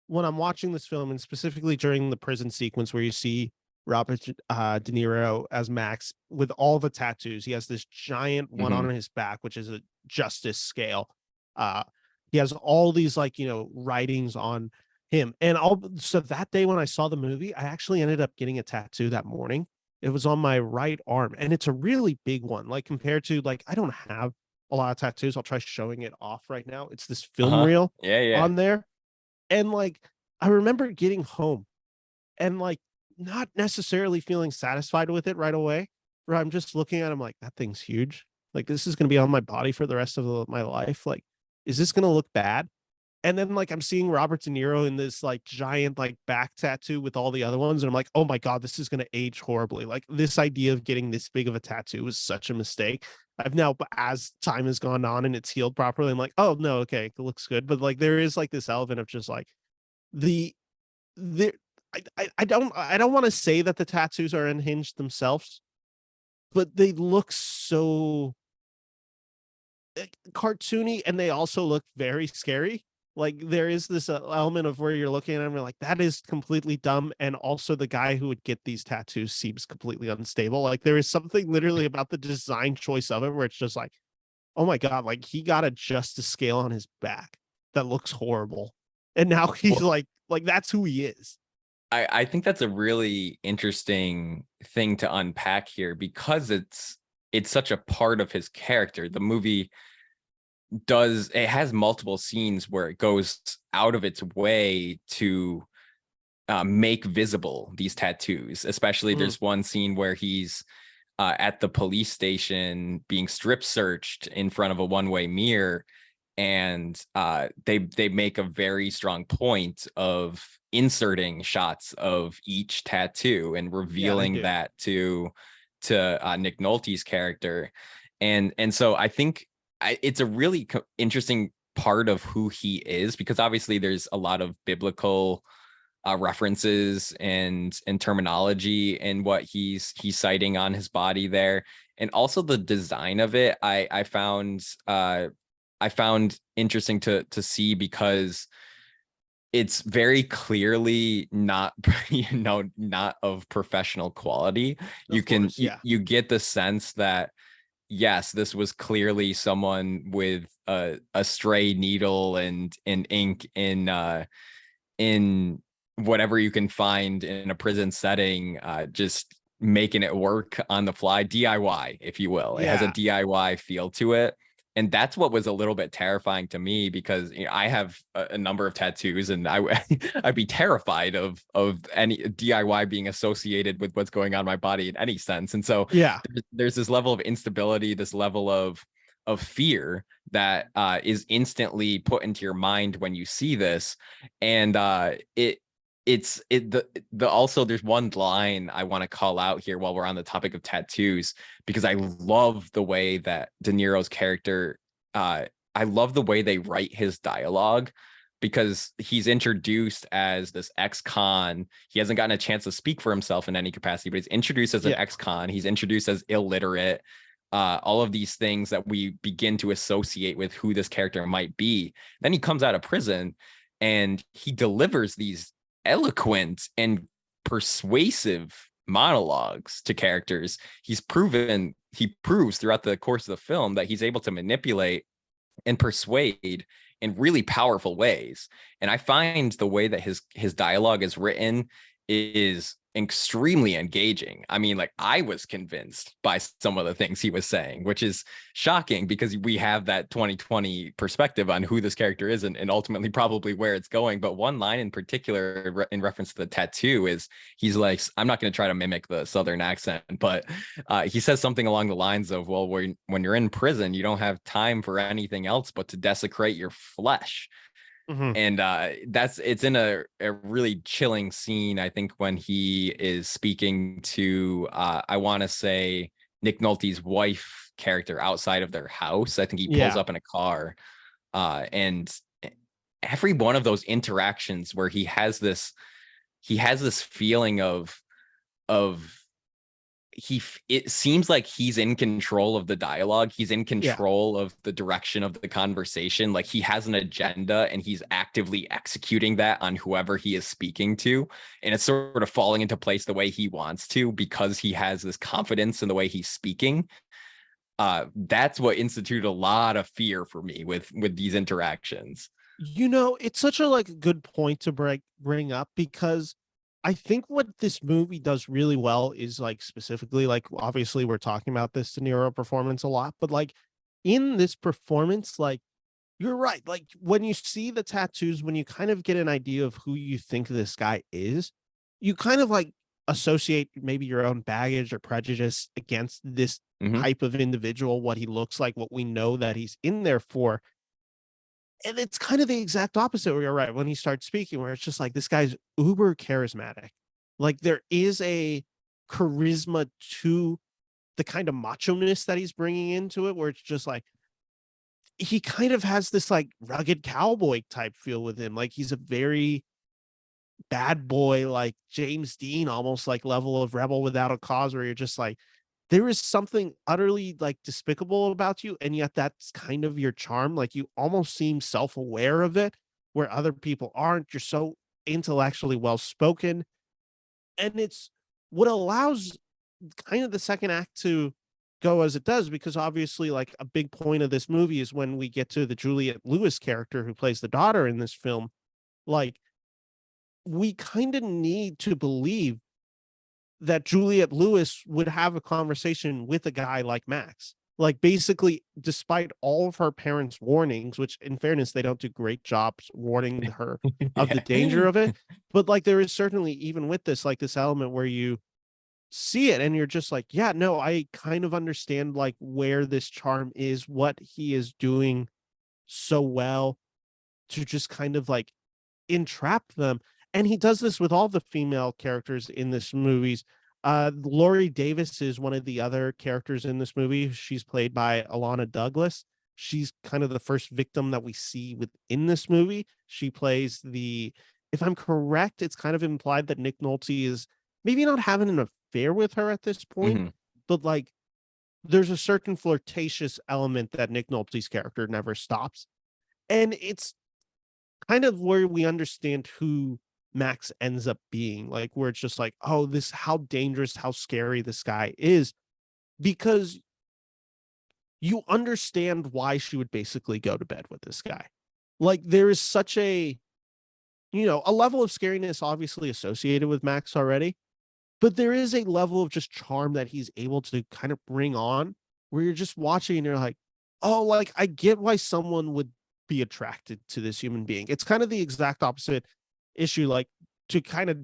[SPEAKER 1] when I'm watching this film, and specifically during the prison sequence where you see Robert De Niro as Max with all the tattoos, he has this giant one on his back, which is a justice scale. He has all these, like, writings on him. And so that day when I saw the movie, I actually ended up getting a tattoo that morning. It was on my right arm, and it's a really big one. Like, compared to, like, I don't have a lot of tattoos. I'll try showing it off right now. It's this film reel
[SPEAKER 2] Yeah.
[SPEAKER 1] on there. And, like, I remember getting home and, like, not necessarily feeling satisfied with it right away, where I'm just looking at him like, that thing's huge. Like, this is going to be on my body for the rest of my life. Like, is this going to look bad? And then, like, I'm seeing Robert De Niro in this, like, giant, like, back tattoo with all the other ones, and I'm like, oh my god, this is going to age horribly. Like, this idea of getting this big of a tattoo was such a mistake. I've now, as time has gone on and it's healed properly, I'm like, oh no, okay, it looks good. But, like, there is, like, this element of just, like, the the I don't want to say that the tattoos are unhinged themselves, but they look so cartoony, and they also look very scary. Like, there is this element of where you're looking at them, you're like, that is completely dumb. And also, the guy who would get these tattoos seems completely unstable. Like, there is something literally about the design choice of it where it's just like, oh my god, like, he got a justice scale on his back that looks horrible, and now he's
[SPEAKER 2] Well,
[SPEAKER 1] like that's who he is.
[SPEAKER 2] I think that's a really interesting thing to unpack here, because it's such a part of his character. The movie has multiple scenes where it goes out of its way to make visible these tattoos. Especially there's one scene where he's at the police station being strip searched in front of a one-way mirror, and they make a very strong point of inserting shots of each tattoo and revealing that to Nick Nolte's character. And so I think it's a really interesting part of who he is, because obviously there's a lot of biblical references and terminology and what he's citing on his body there. And also the design of it, I found interesting to see, because it's very clearly not not of professional quality. You get the sense that yes, this was clearly someone with a stray needle and ink in whatever you can find in a prison setting, just making it work on the fly, DIY, if you will. It has a DIY feel to it. And that's what was a little bit terrifying to me, because I have a number of tattoos, and I'd be terrified of any DIY being associated with what's going on in my body in any sense. And so there's this level of instability, this level of fear that is instantly put into your mind when you see this. And also there's one line I want to call out here while we're on the topic of tattoos, because I love the way that De Niro's character, I love the way they write his dialogue, because he's introduced as this ex-con. He hasn't gotten a chance to speak for himself in any capacity, but he's introduced as an ex-con. He's introduced as illiterate, all of these things that we begin to associate with who this character might be. Then he comes out of prison and he delivers these eloquent and persuasive monologues to characters, he proves throughout the course of the film that he's able to manipulate and persuade in really powerful ways. And I find the way that his dialogue is written is extremely engaging. I mean, like, I was convinced by some of the things he was saying, which is shocking because we have that 2020 perspective on who this character is and ultimately probably where it's going. But one line in particular in reference to the tattoo is, he's like, I'm not going to try to mimic the Southern accent, but he says something along the lines of, well, when you're in prison, you don't have time for anything else but to desecrate your flesh.
[SPEAKER 1] Mhm.
[SPEAKER 2] And it's in a really chilling scene, I think, when he is speaking to I want to say Nick Nolte's wife character outside of their house. I think he pulls
[SPEAKER 1] Yeah.
[SPEAKER 2] up in a car, and every one of those interactions where he has this feeling of it seems like he's in control of the dialogue. He's in
[SPEAKER 1] Yeah.
[SPEAKER 2] control of the direction of the conversation. Like, he has an agenda and he's actively executing that on whoever he is speaking to. And it's sort of falling into place the way he wants to because he has this confidence in the way he's speaking. That's what instituted a lot of fear for me with these interactions.
[SPEAKER 1] It's such a like good point to bring up, because I think what this movie does really well is like, specifically, like, obviously we're talking about this De Niro performance a lot, but like in this performance, like, you're right. Like, when you see the tattoos, when you kind of get an idea of who you think this guy is, you kind of like associate maybe your own baggage or prejudice against this
[SPEAKER 2] Mhm.
[SPEAKER 1] type of individual, what he looks like, what we know that he's in there for. And it's kind of the exact opposite where you're right when he starts speaking, where it's just like, this guy's uber charismatic. Like, there is a charisma to the kind of macho-ness that he's bringing into it, where it's just like, he kind of has this like rugged cowboy type feel with him. Like, he's a very bad boy, like James Dean, almost like level of Rebel Without a Cause, where you're just like, there is something utterly like despicable about you, and yet that's kind of your charm. Like, you almost seem self-aware of it, where other people aren't. You're so intellectually well spoken, and it's what allows kind of the second act to go as it does, because obviously, like, a big point of this movie is when we get to the Juliet Lewis character who plays the daughter in this film. Like, we kind of need to believe that Juliet Lewis would have a conversation with a guy like Max. Like, basically, despite all of her parents' warnings, which in fairness, they don't do great jobs warning her of the danger
[SPEAKER 2] Yeah.
[SPEAKER 1] of it. But like, there is certainly, even with this, like, this element where you see it and you're just like, yeah, no, I kind of understand like where this charm is, what he is doing so well to just kind of like entrap them. And he does this with all the female characters in this movies. Laurie Davis is one of the other characters in this movie. She's played by Alana Douglas. She's kind of the first victim that we see within this movie. She plays the, if I'm correct, it's kind of implied that Nick Nolte is maybe not having an affair with her at this point,
[SPEAKER 2] Mhm.
[SPEAKER 1] but like, there's a certain flirtatious element that Nick Nolte's character never stops. And it's kind of where we understand who Max ends up being, like, where it's just like, oh, this, how dangerous, how scary this guy is, because you understand why she would basically go to bed with this guy. Like, there is such a, a level of scariness obviously associated with Max already, but there is a level of just charm that he's able to kind of bring on, where you're just watching and you're like, oh, like, I get why someone would be attracted to this human being. It's kind of the exact opposite issue, like, to kind of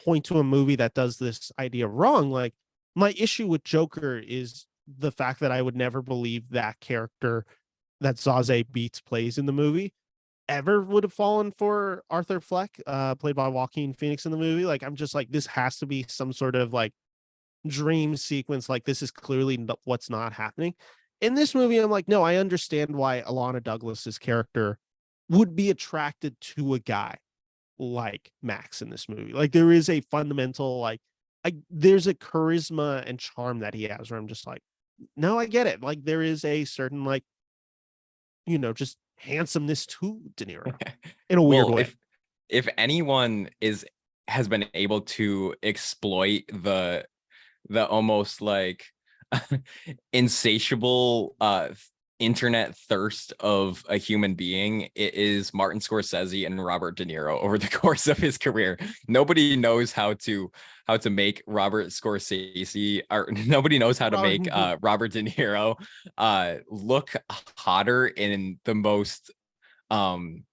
[SPEAKER 1] point to a movie that does this idea wrong. Like, my issue with Joker is the fact that I would never believe that character that Zazie Beetz plays in the movie ever would have fallen for Arthur Fleck, played by Joaquin Phoenix in the movie. Like, I'm just like, this has to be some sort of like dream sequence. Like, this is clearly what's not happening. In this movie, I'm like, no, I understand why Alana Douglas's character would be attracted to a guy like Max in this movie. Like, there is a fundamental, like, there's a charisma and charm that he has where I'm just like, no, I get it. Like, there is a certain, like, just handsomeness to De Niro in a weird
[SPEAKER 2] Well,
[SPEAKER 1] way.
[SPEAKER 2] if anyone is has been able to exploit the almost like insatiable internet thirst of a human being. It is Martin Scorsese and Robert De Niro over the course of his career. Nobody knows how to make Robert Scorsese, or nobody knows how to make Robert De Niro look hotter um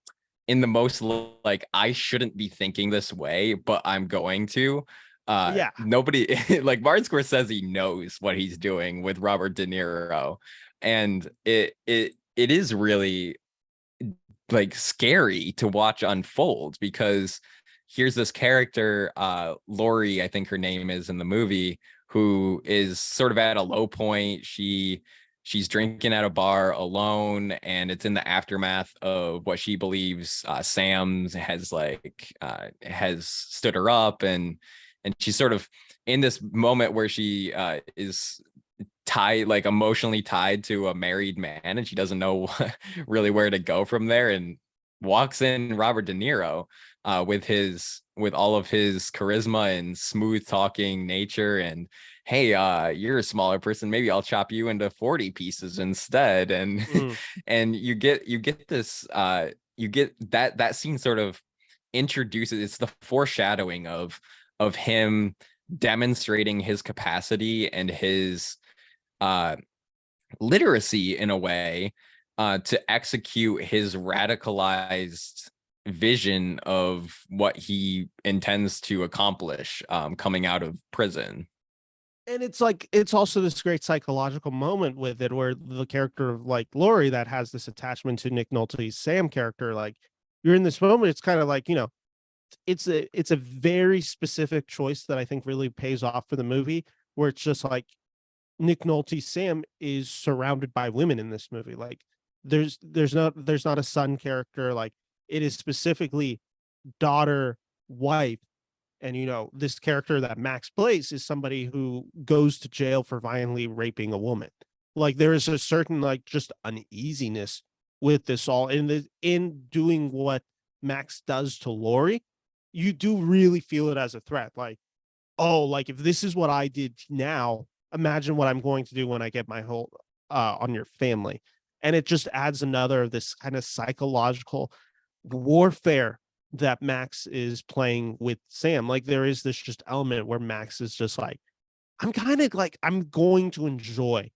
[SPEAKER 2] in the most like, I shouldn't be thinking this way, but I'm going to.
[SPEAKER 1] Yeah.
[SPEAKER 2] Nobody like Martin Scorsese knows what he's doing with Robert De Niro, and it is really like scary to watch unfold, because here's this character, Lori, I think her name is in the movie, who is sort of at a low point. She's drinking at a bar alone, and it's in the aftermath of what she believes Sam has stood her up, and she's sort of in this moment where she is tied, like emotionally tied to a married man, and she doesn't know really where to go from there, and walks in Robert De Niro with all of his charisma and smooth talking nature, and hey, you're a smaller person, maybe I'll chop you into 40 pieces instead. And and you get this you get that scene sort of introduces, it's the foreshadowing of him demonstrating his capacity and his literacy in a way to execute his radicalized vision of what he intends to accomplish coming out of prison.
[SPEAKER 1] And it's like, it's also this great psychological moment with it, where the character of like Laurie that has this attachment to Nick Nolte's Sam character, like you're in this moment, it's kind of like, it's a very specific choice that I think really pays off for the movie, where it's just like Nick Nolte's Sam is surrounded by women in this movie. Like there's not a son character. Like it is specifically daughter, wife. And this character that Max plays is somebody who goes to jail for violently raping a woman. Like there is a certain like just uneasiness with this all in doing what Max does to Lori. You do really feel it as a threat. Like, oh, like if this is what I did now, imagine what I'm going to do when I get my whole on your family. And it just adds another of this kind of psychological warfare that Max is playing with Sam. Like there is this just element where Max is just like, I'm kind of like, I'm going to enjoy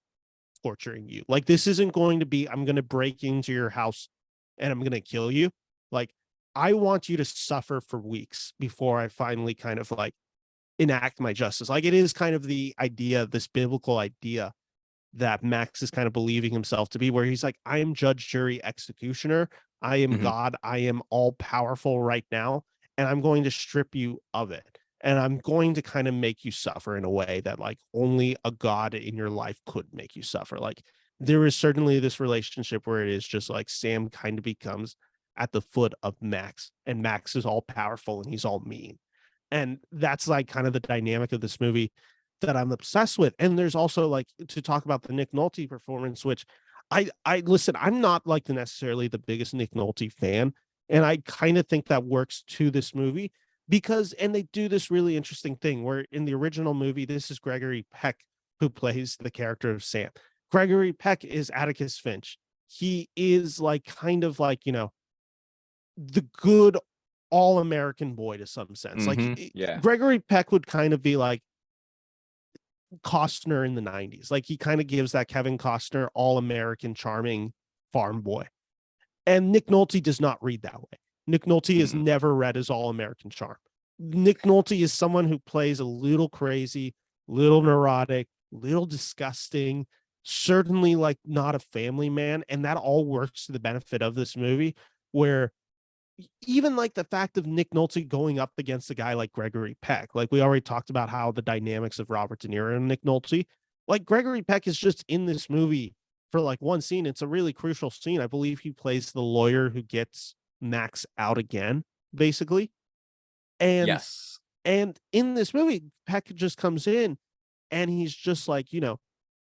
[SPEAKER 1] torturing you. Like this isn't going to be, I'm going to break into your house and I'm going to kill you. Like I want you to suffer for weeks before I finally kind of like enact my justice. Like it is kind of the idea, this biblical idea that Max is kind of believing himself to be, where he's like, I am judge, jury, executioner. I am God. I am all powerful right now. And I'm going to strip you of it. And I'm going to kind of make you suffer in a way that like only a God in your life could make you suffer. Like there is certainly this relationship where it is just like Sam kind of becomes at the foot of Max, and Max is all powerful and he's all mean. And that's like kind of the dynamic of this movie that I'm obsessed with. And there's also like, to talk about the Nick Nolte performance, which I listen, I'm not like necessarily the biggest Nick Nolte fan. And I kind of think that works to this movie because, and they do this really interesting thing where in the original movie, this is Gregory Peck who plays the character of Sam. Gregory Peck is Atticus Finch. He is like kind of like, the good all-American boy to some sense.
[SPEAKER 2] Yeah.
[SPEAKER 1] Gregory Peck would kind of be like Costner in the 90s. Like he kind of gives that Kevin Costner all-American charming farm boy. And Nick Nolte does not read that way. Nick Nolte is never read as all-American charm. Nick Nolte is someone who plays a little crazy, little neurotic, little disgusting, certainly like not a family man. And that all works to the benefit of this movie, where even like the fact of Nick Nolte going up against a guy like Gregory Peck, like we already talked about how the dynamics of Robert De Niro and Nick Nolte, like Gregory Peck is just in this movie for like one scene. It's a really crucial scene. I believe he plays the lawyer who gets Max out again, basically. And
[SPEAKER 2] Yes.
[SPEAKER 1] and in this movie, Peck just comes in and he's just like,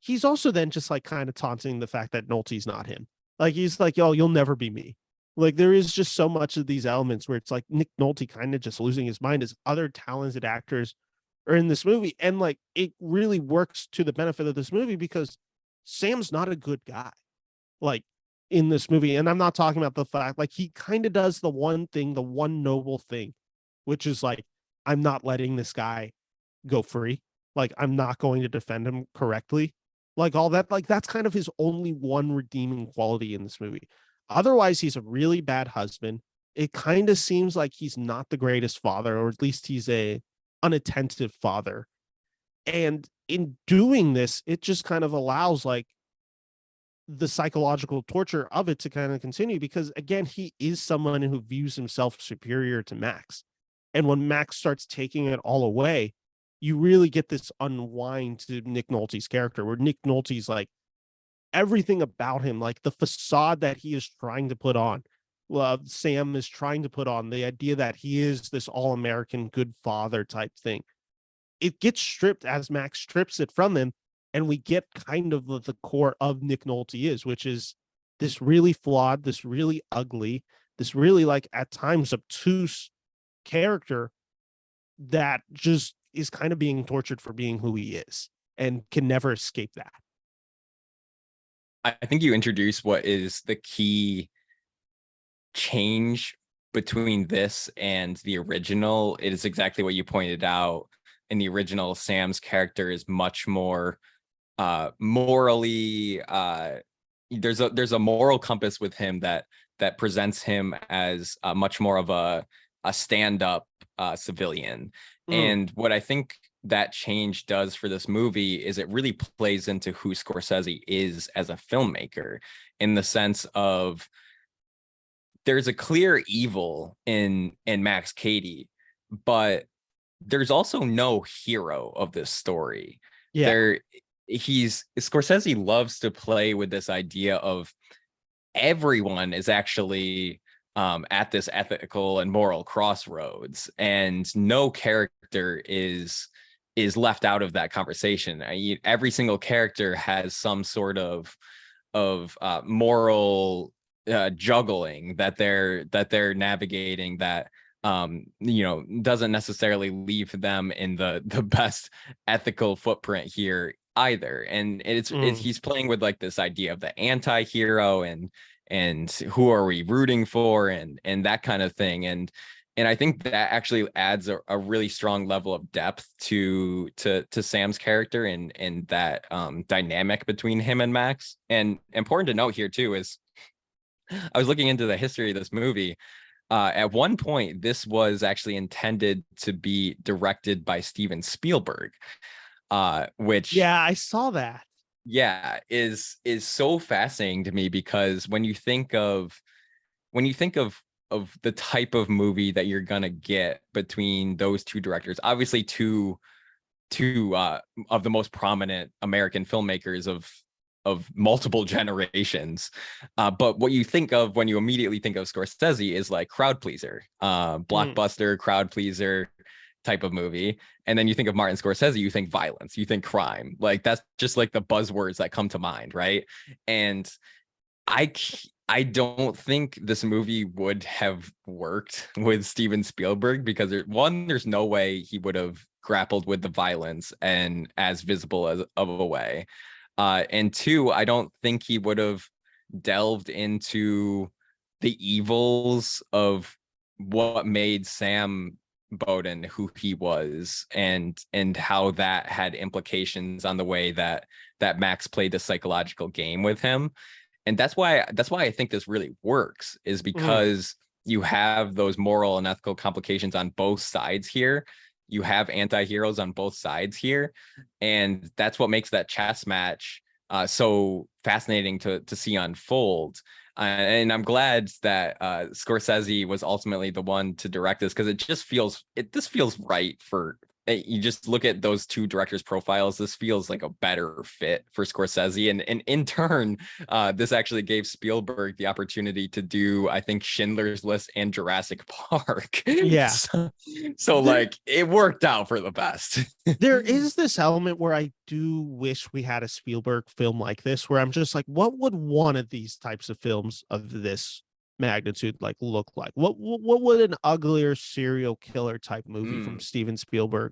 [SPEAKER 1] he's also then just like kind of taunting the fact that Nolte's not him. Like he's like, yo, you'll never be me. Like there is just so much of these elements where it's like Nick Nolte kind of just losing his mind as other talented actors are in this movie. And like it really works to the benefit of this movie because Sam's not a good guy. Like in this movie. And I'm not talking about the fact like he kind of does the one thing, the one noble thing, which is like, I'm not letting this guy go free. Like I'm not going to defend him correctly. Like all that, like that's kind of his only one redeeming quality in this movie. Otherwise, he's a really bad husband. It kind of seems like he's not the greatest father, or at least he's a unattentive father. And in doing this, it just kind of allows like the psychological torture of it to kind of continue because again, he is someone who views himself superior to Max. And when Max starts taking it all away, you really get this unwind to Nick Nolte's character where Nick Nolte's like everything about him, like the facade that he is trying to put on, Sam is trying to put on, the idea that he is this all-American good father type thing. It gets stripped as Max strips it from him, and we get kind of the core of Nick Nolte is, which is this really flawed, this really ugly, this really like at times obtuse character that just is kind of being tortured for being who he is and can never escape that.
[SPEAKER 2] I think you introduced what is the key change between this and the original. It is exactly what you pointed out. In the original, Sam's character is much more morally there's a moral compass with him that presents him as much more of a stand-up civilian. And what I think that change does for this movie is it really plays into who Scorsese is as a filmmaker, in the sense of there's a clear evil in Max Cady, but there's also no hero of this story.
[SPEAKER 1] Yeah.
[SPEAKER 2] Scorsese loves to play with this idea of everyone is actually at this ethical and moral crossroads, and no character is left out of that conversation. Every single character has some sort of moral juggling that they're navigating that doesn't necessarily leave them in the best ethical footprint here either. And it's he's playing with like this idea of the anti-hero and who are we rooting for and that kind of thing. And I think that actually adds a really strong level of depth to Sam's character and that dynamic between him and Max. And important to note here too is I was looking into the history of this movie. At one point, this was actually intended to be directed by Steven Spielberg, which
[SPEAKER 1] Yeah, I saw that.
[SPEAKER 2] Yeah, is so fascinating to me, because when you think of the type of movie that you're gonna get between those two directors, obviously two of the most prominent American filmmakers of multiple generations. But what you think of when you immediately think of Scorsese is like crowd pleaser, blockbuster crowd pleaser type of movie. And then you think of Martin Scorsese, you think violence, you think crime. Like that's just like the buzzwords that come to mind, right? And I don't think this movie would have worked with Steven Spielberg, because there's no way he would have grappled with the violence and as visible as of a way. And two, I don't think he would have delved into the evils of what made Sam Bowden who he was, and how that had implications on the way that Max played the psychological game with him. And that's why I think this really works, is because you have those moral and ethical complications on both sides here. You have anti-heroes on both sides here, and that's what makes that chess match so fascinating to see unfold. And I'm glad that Scorsese was ultimately the one to direct this, because this feels right for. You just look at those two directors' profiles. This feels like a better fit for Scorsese, and in turn, this actually gave Spielberg the opportunity to do, I think, Schindler's List and Jurassic Park.
[SPEAKER 1] Yeah.
[SPEAKER 2] So like it worked out for the best.
[SPEAKER 1] There is this element where I do wish we had a Spielberg film like this, where I'm just like, what would one of these types of films of this magnitude like look like? What would an uglier serial killer type movie from
[SPEAKER 2] Mm,
[SPEAKER 1] Steven Spielberg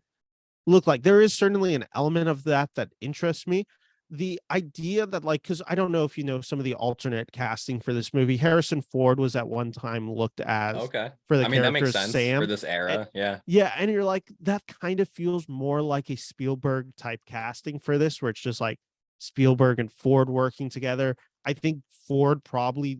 [SPEAKER 1] look like? There is certainly an element of that that interests me. The idea that, like, because I don't know if you know some of the alternate casting for this movie. Harrison Ford was at one time looked as
[SPEAKER 2] okay.
[SPEAKER 1] for the
[SPEAKER 2] I mean, that
[SPEAKER 1] character
[SPEAKER 2] makes
[SPEAKER 1] of
[SPEAKER 2] sense for
[SPEAKER 1] Sam.
[SPEAKER 2] this
[SPEAKER 1] And
[SPEAKER 2] era. Yeah.
[SPEAKER 1] yeah, and you're like, that kind of feels more like a Spielberg type casting for this, where it's just like Spielberg and Ford working together. I think Ford probably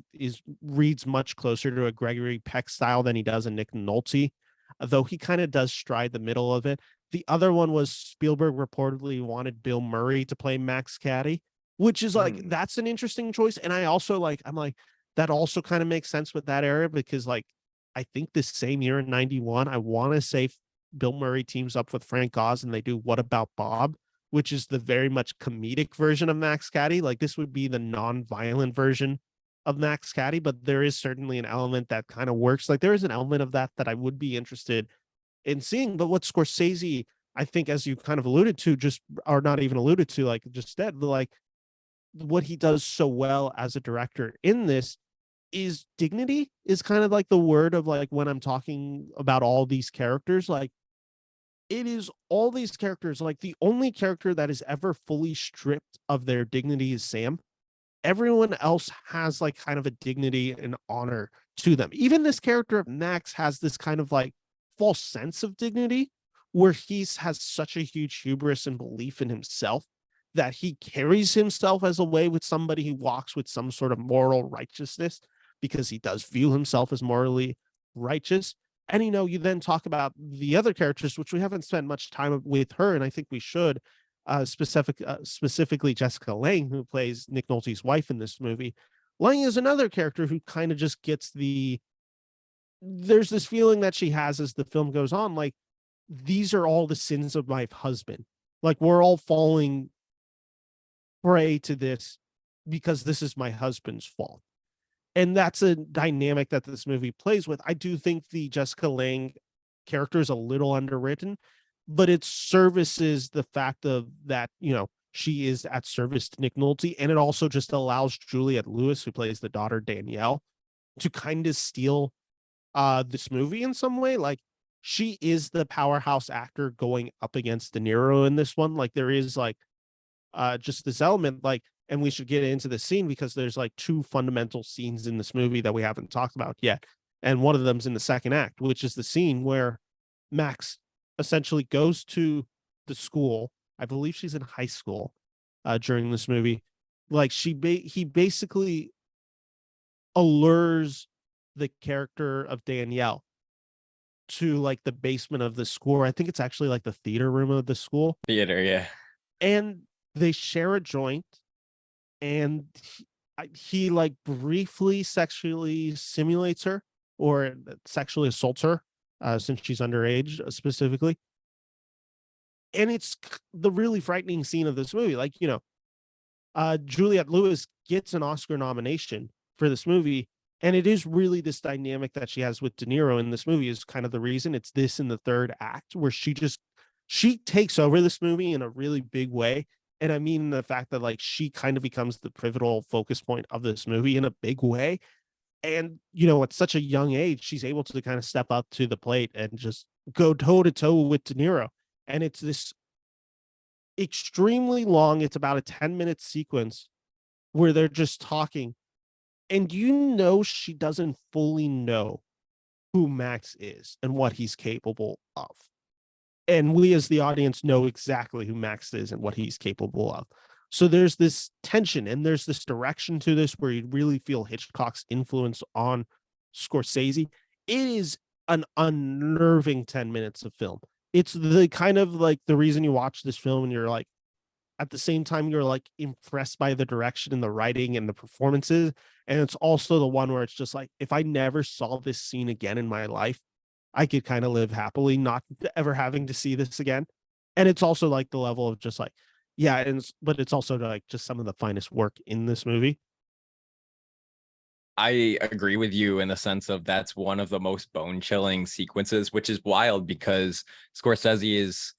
[SPEAKER 1] reads much closer to a Gregory Peck style than he does a Nick Nolte, though he kind of does stride the middle of it. The other one was Spielberg reportedly wanted Bill Murray to play Max Cady, which is like,
[SPEAKER 2] Mm,
[SPEAKER 1] that's an interesting choice. And I also like, I'm like, that also kind of makes sense with that era, because like I think this same year in 91, I want to say Bill Murray teams up with Frank Oz and they do What About Bob, which is the very much comedic version of Max Cady. Like this would be the non-violent version of Max Cady, but there is certainly an element that kind of works. Like there is an element of that that I would be interested in seeing. But what Scorsese, I think, as you kind of alluded to, just or not even alluded to, like just said, like what he does so well as a director in this is dignity is kind of like the word of like when I'm talking about all these characters, like it is all these characters, like the only character that is ever fully stripped of their dignity is Sam. Everyone else has like kind of a dignity and honor to them. Even this character of Max has this kind of like false sense of dignity where he's has such a huge hubris and belief in himself that he carries himself as a way with somebody who walks with some sort of moral righteousness because he does view himself as morally righteous. And you then talk about the other characters, which we haven't spent much time with her, and I think we should, specifically Jessica Lange, who plays Nick Nolte's wife in this movie. Lange is another character who kind of just gets there's this feeling that she has as the film goes on, like these are all the sins of my husband. Like we're all falling prey to this because this is my husband's fault. And that's a dynamic that this movie plays with. I do think the Jessica Lange character is a little underwritten, but it services the fact of that, she is at service to Nick Nolte. And it also just allows Juliet Lewis, who plays the daughter Danielle, to kind of steal this movie in some way. Like she is the powerhouse actor going up against De Niro in this one. Like there is like just this element, like, and we should get into the scene because there's like two fundamental scenes in this movie that we haven't talked about yet. And one of them's in the second act, which is the scene where Max essentially goes to the school. I believe she's in high school during this movie. Like he basically allures the character of Danielle to like the basement of the school. I think it's actually like the theater room of the school.
[SPEAKER 2] theater. Yeah.
[SPEAKER 1] And they share a joint, and he like briefly sexually simulates her or sexually assaults her, since she's underage, specifically. And it's the really frightening scene of this movie. Like, Juliette Lewis gets an Oscar nomination for this movie. And it is really this dynamic that she has with De Niro in this movie is kind of the reason. It's this in the third act where she takes over this movie in a really big way. And I mean the fact that like she kind of becomes the pivotal focus point of this movie in a big way. And at such a young age, she's able to kind of step up to the plate and just go toe to toe with De Niro. And it's this extremely long, it's about a 10-minute sequence where they're just talking. And she doesn't fully know who Max is and what he's capable of. And we as the audience know exactly who Max is and what he's capable of. So there's this tension and there's this direction to this where you really feel Hitchcock's influence on Scorsese. It is an unnerving 10 minutes of film. It's the kind of like the reason you watch this film and you're like, at the same time, you're like impressed by the direction and the writing and the performances. And it's also the one where it's just like, if I never saw this scene again in my life, I could kind of live happily, not ever having to see this again. And it's also like the level of just like, yeah, but it's also like just some of the finest work in this movie.
[SPEAKER 2] I agree with you in the sense of that's one of the most bone chilling sequences, which is wild because Scorsese is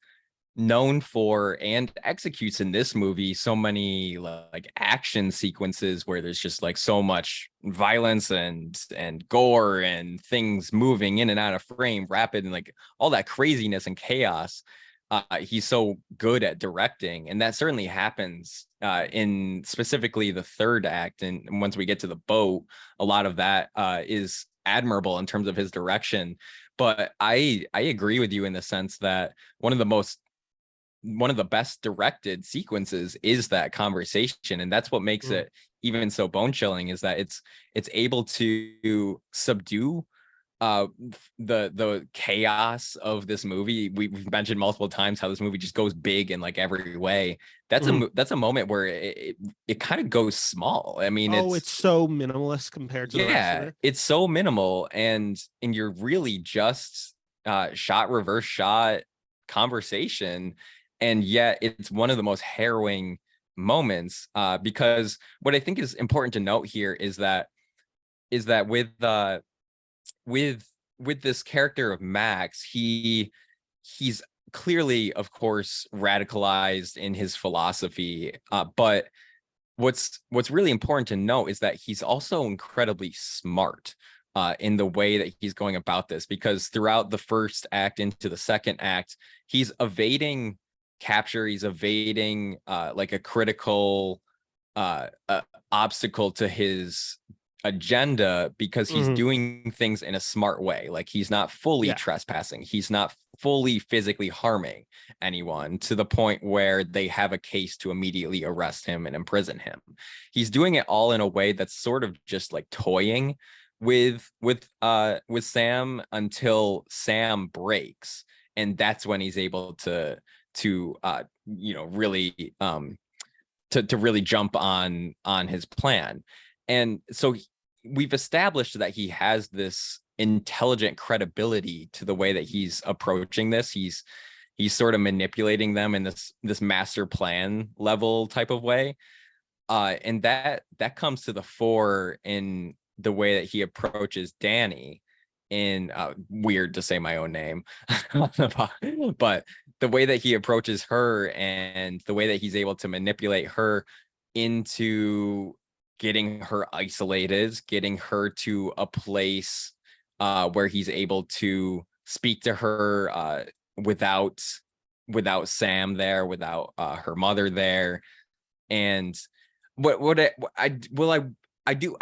[SPEAKER 2] known for and executes in this movie so many like action sequences where there's just like so much violence and gore and things moving in and out of frame rapid and like all that craziness and chaos. He's so good at directing, and that certainly happens in specifically the third act. And once we get to the boat, a lot of that is admirable in terms of his direction. But I agree with you in the sense that one of the best directed sequences is that conversation, and that's what makes it even so bone chilling, is that it's able to subdue the chaos of this movie. We've mentioned multiple times how this movie just goes big in like every way. That's a moment where it kind of goes small. I mean,
[SPEAKER 1] it's so minimalist compared to the rest of it.
[SPEAKER 2] It's so minimal, and you're really just shot reverse shot conversation, and yet it's one of the most harrowing moments, because what I think is important to note here is that with this character of Max, he's clearly, of course, radicalized in his philosophy, but what's really important to note is that he's also incredibly smart in the way that he's going about this, because throughout the first act into the second act, he's evading capture, he's evading like a critical obstacle to his agenda, because he's doing things in a smart way. Like he's not fully trespassing, he's not fully physically harming anyone to the point where they have a case to immediately arrest him and imprison him. He's doing it all in a way that's sort of just like toying with Sam until Sam breaks, and that's when he's able to really to really jump on his plan. And so we've established that he has this intelligent credibility to the way that he's approaching this. He's sort of manipulating them in this master plan level type of way, and that comes to the fore in the way that he approaches Danny in weird to say my own name but the way that he approaches her and the way that he's able to manipulate her into getting her isolated, getting her to a place where he's able to speak to her without Sam there, without her mother there. And I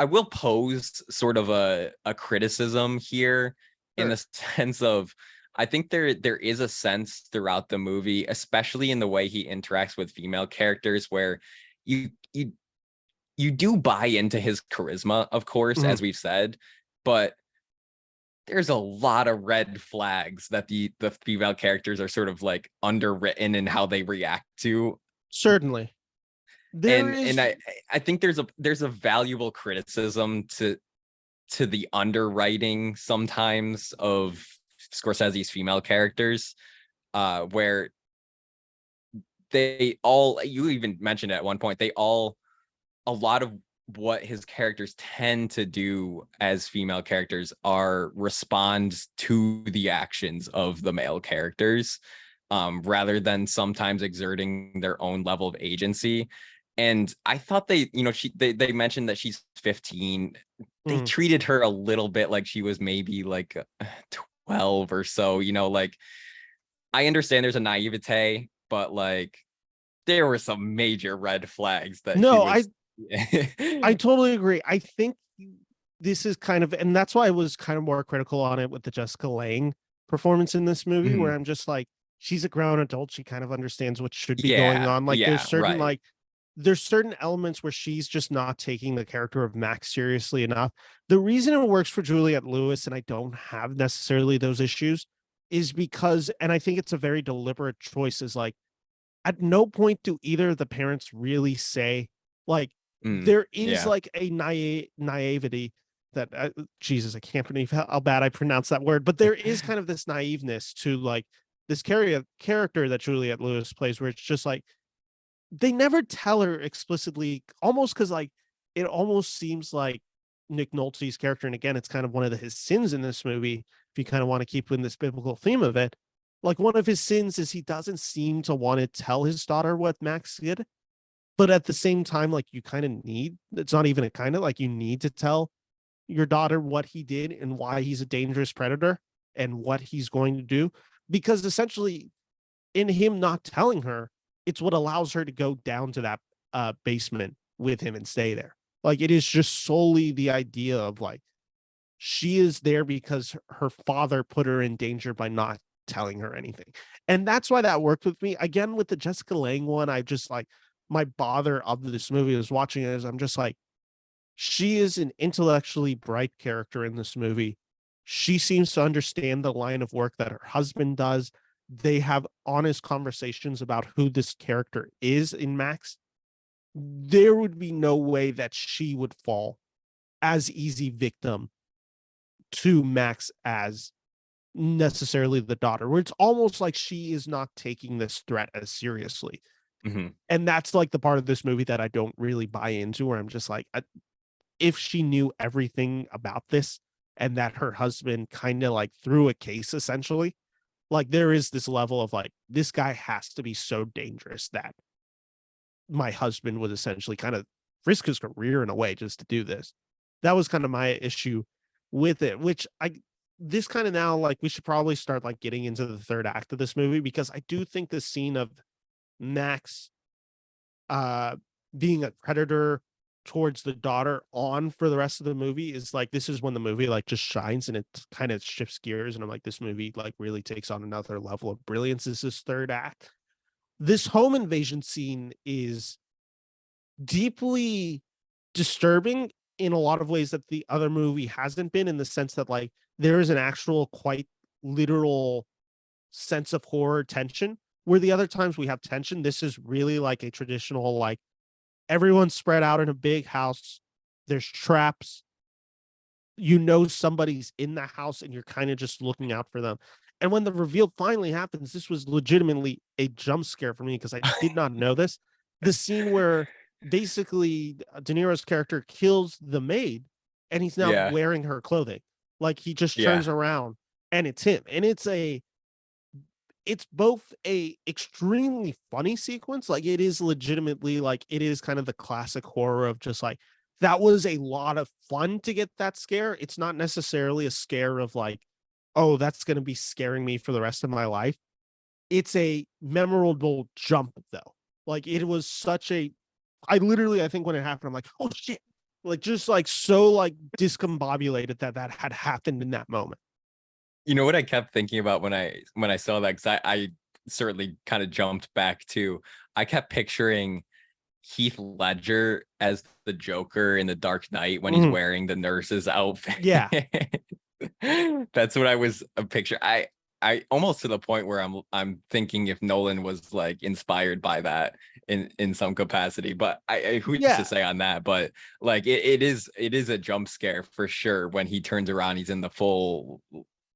[SPEAKER 2] will pose sort of a criticism here. Sure. In the sense of, I think there is a sense throughout the movie, especially in the way he interacts with female characters, where you do buy into his charisma, of course, as we've said, but there's a lot of red flags that the female characters are sort of like underwritten in how they react to.
[SPEAKER 1] Certainly.
[SPEAKER 2] And I think there's a valuable criticism to the underwriting sometimes of Scorsese's female characters, where they all, you even mentioned at one point, a lot of what his characters tend to do as female characters are respond to the actions of the male characters, rather than sometimes exerting their own level of agency. And I thought they mentioned that she's 15. They treated her a little bit like she was maybe like 12 or so, like, I understand there's a naivete, but like there were some major red flags that
[SPEAKER 1] I totally agree. I think this is kind of, and that's why I was kind of more critical on it with the Jessica Lange performance in this movie, where I'm just like, she's a grown adult, she kind of understands what should be going on. Like there's certain elements where she's just not taking the character of Max seriously enough. The reason it works for Juliet Lewis and I don't have necessarily those issues is because, and I think it's a very deliberate choice, is like, at no point do either of the parents really say, like, there is like a naivety that Jesus, I can't believe how bad I pronounce that word, but there is kind of this naiveness to like this character that Juliet Lewis plays, where it's just like they never tell her explicitly, almost because like it almost seems like Nick Nolte's character, and again, it's kind of one of his sins in this movie, if you kind of want to keep in this biblical theme of it, Like, one of his sins is he doesn't seem to want to tell his daughter what Max did. But at the same time, like, you kind of need, it's not even a kind of, like, you need to tell your daughter what he did and why he's a dangerous predator and what he's going to do. Because essentially, in him not telling her, it's what allows her to go down to that basement with him and stay there. Like, it is just solely the idea of like, she is there because her father put her in danger by not telling her anything. And that's why that worked with me. Again, with the Jessica Lange one, I just like, my bother of this movie is watching it is I'm just like, she is an intellectually bright character in this movie. She seems to understand the line of work that her husband does. They have honest conversations about who this character is in Max. There would be no way that she would fall as easy victim to Max as necessarily the daughter, where it's almost like she is not taking this threat as seriously.
[SPEAKER 2] Mm-hmm.
[SPEAKER 1] And that's like the part of this movie that I don't really buy into, where I'm just like, if she knew everything about this and that her husband kind of like threw a case essentially, like, there is this level of like, this guy has to be so dangerous that my husband would essentially kind of risk his career in a way just to do this. That was kind of my issue with it, which this kind of now, like, we should probably start like getting into the third act of this movie, because I do think the scene of Max uh being a predator towards the daughter on for the rest of the movie is like, this is when the movie like just shines and it kind of shifts gears, and I'm like, this movie like really takes on another level of brilliance is this third act. This home invasion scene is deeply disturbing in a lot of ways that the other movie hasn't been, in the sense that like there is an actual quite literal sense of horror tension, where the other times we have tension, this is really like a traditional like, everyone's spread out in a big house, there's traps, you know somebody's in the house and you're kind of just looking out for them. And when the reveal finally happens, this was legitimately a jump scare for me because I did not know this. The scene where basically De Niro's character kills the maid and he's now
[SPEAKER 2] Yeah.
[SPEAKER 1] wearing her clothing. Like, he just
[SPEAKER 2] Yeah.
[SPEAKER 1] turns around and it's him. And it's both a extremely funny sequence, like, it is legitimately like, it is kind of the classic horror of just like, that was a lot of fun to get that scare. It's not necessarily a scare of like, oh, that's going to be scaring me for the rest of my life. It's a memorable jump though. Like, it was such a, I think when it happened, I'm like, oh shit. Like, just like so like discombobulated that that had happened in that moment.
[SPEAKER 2] You know what I kept thinking about when I saw that, because I certainly kind of jumped back to, I kept picturing Heath Ledger as the Joker in The Dark Knight when he's
[SPEAKER 1] Mhm.
[SPEAKER 2] wearing the nurse's outfit.
[SPEAKER 1] Yeah.
[SPEAKER 2] That's what I was a picture. I almost to the point where I'm thinking if Nolan was like inspired by that in some capacity. But who's to
[SPEAKER 1] Yeah.
[SPEAKER 2] say on that? But like it is a jump scare for sure when he turns around. He's in the full,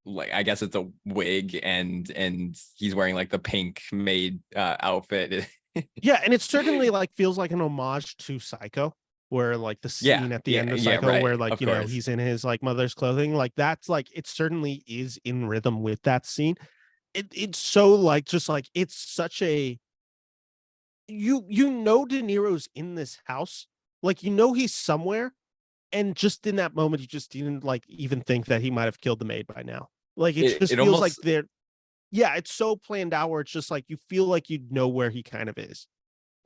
[SPEAKER 2] like, I guess it's a wig, and he's wearing like the pink maid outfit.
[SPEAKER 1] Yeah, and it certainly like feels like an homage to Psycho, where like the
[SPEAKER 2] Yeah,
[SPEAKER 1] scene at the
[SPEAKER 2] yeah,
[SPEAKER 1] end of
[SPEAKER 2] yeah,
[SPEAKER 1] Psycho
[SPEAKER 2] right.
[SPEAKER 1] where like,
[SPEAKER 2] Of
[SPEAKER 1] you know,
[SPEAKER 2] course.
[SPEAKER 1] he's in his like mother's clothing, like that's like, it certainly is in rhythm with that scene. It's so like, just like, it's such a, you know De Niro's in this house, like, you know he's somewhere, and just in that moment you just didn't like even think that he might have killed the maid by now. Like, it just
[SPEAKER 2] It
[SPEAKER 1] feels like
[SPEAKER 2] almost
[SPEAKER 1] they're, yeah, it's so planned out where it's just like you feel like you know where he kind of is.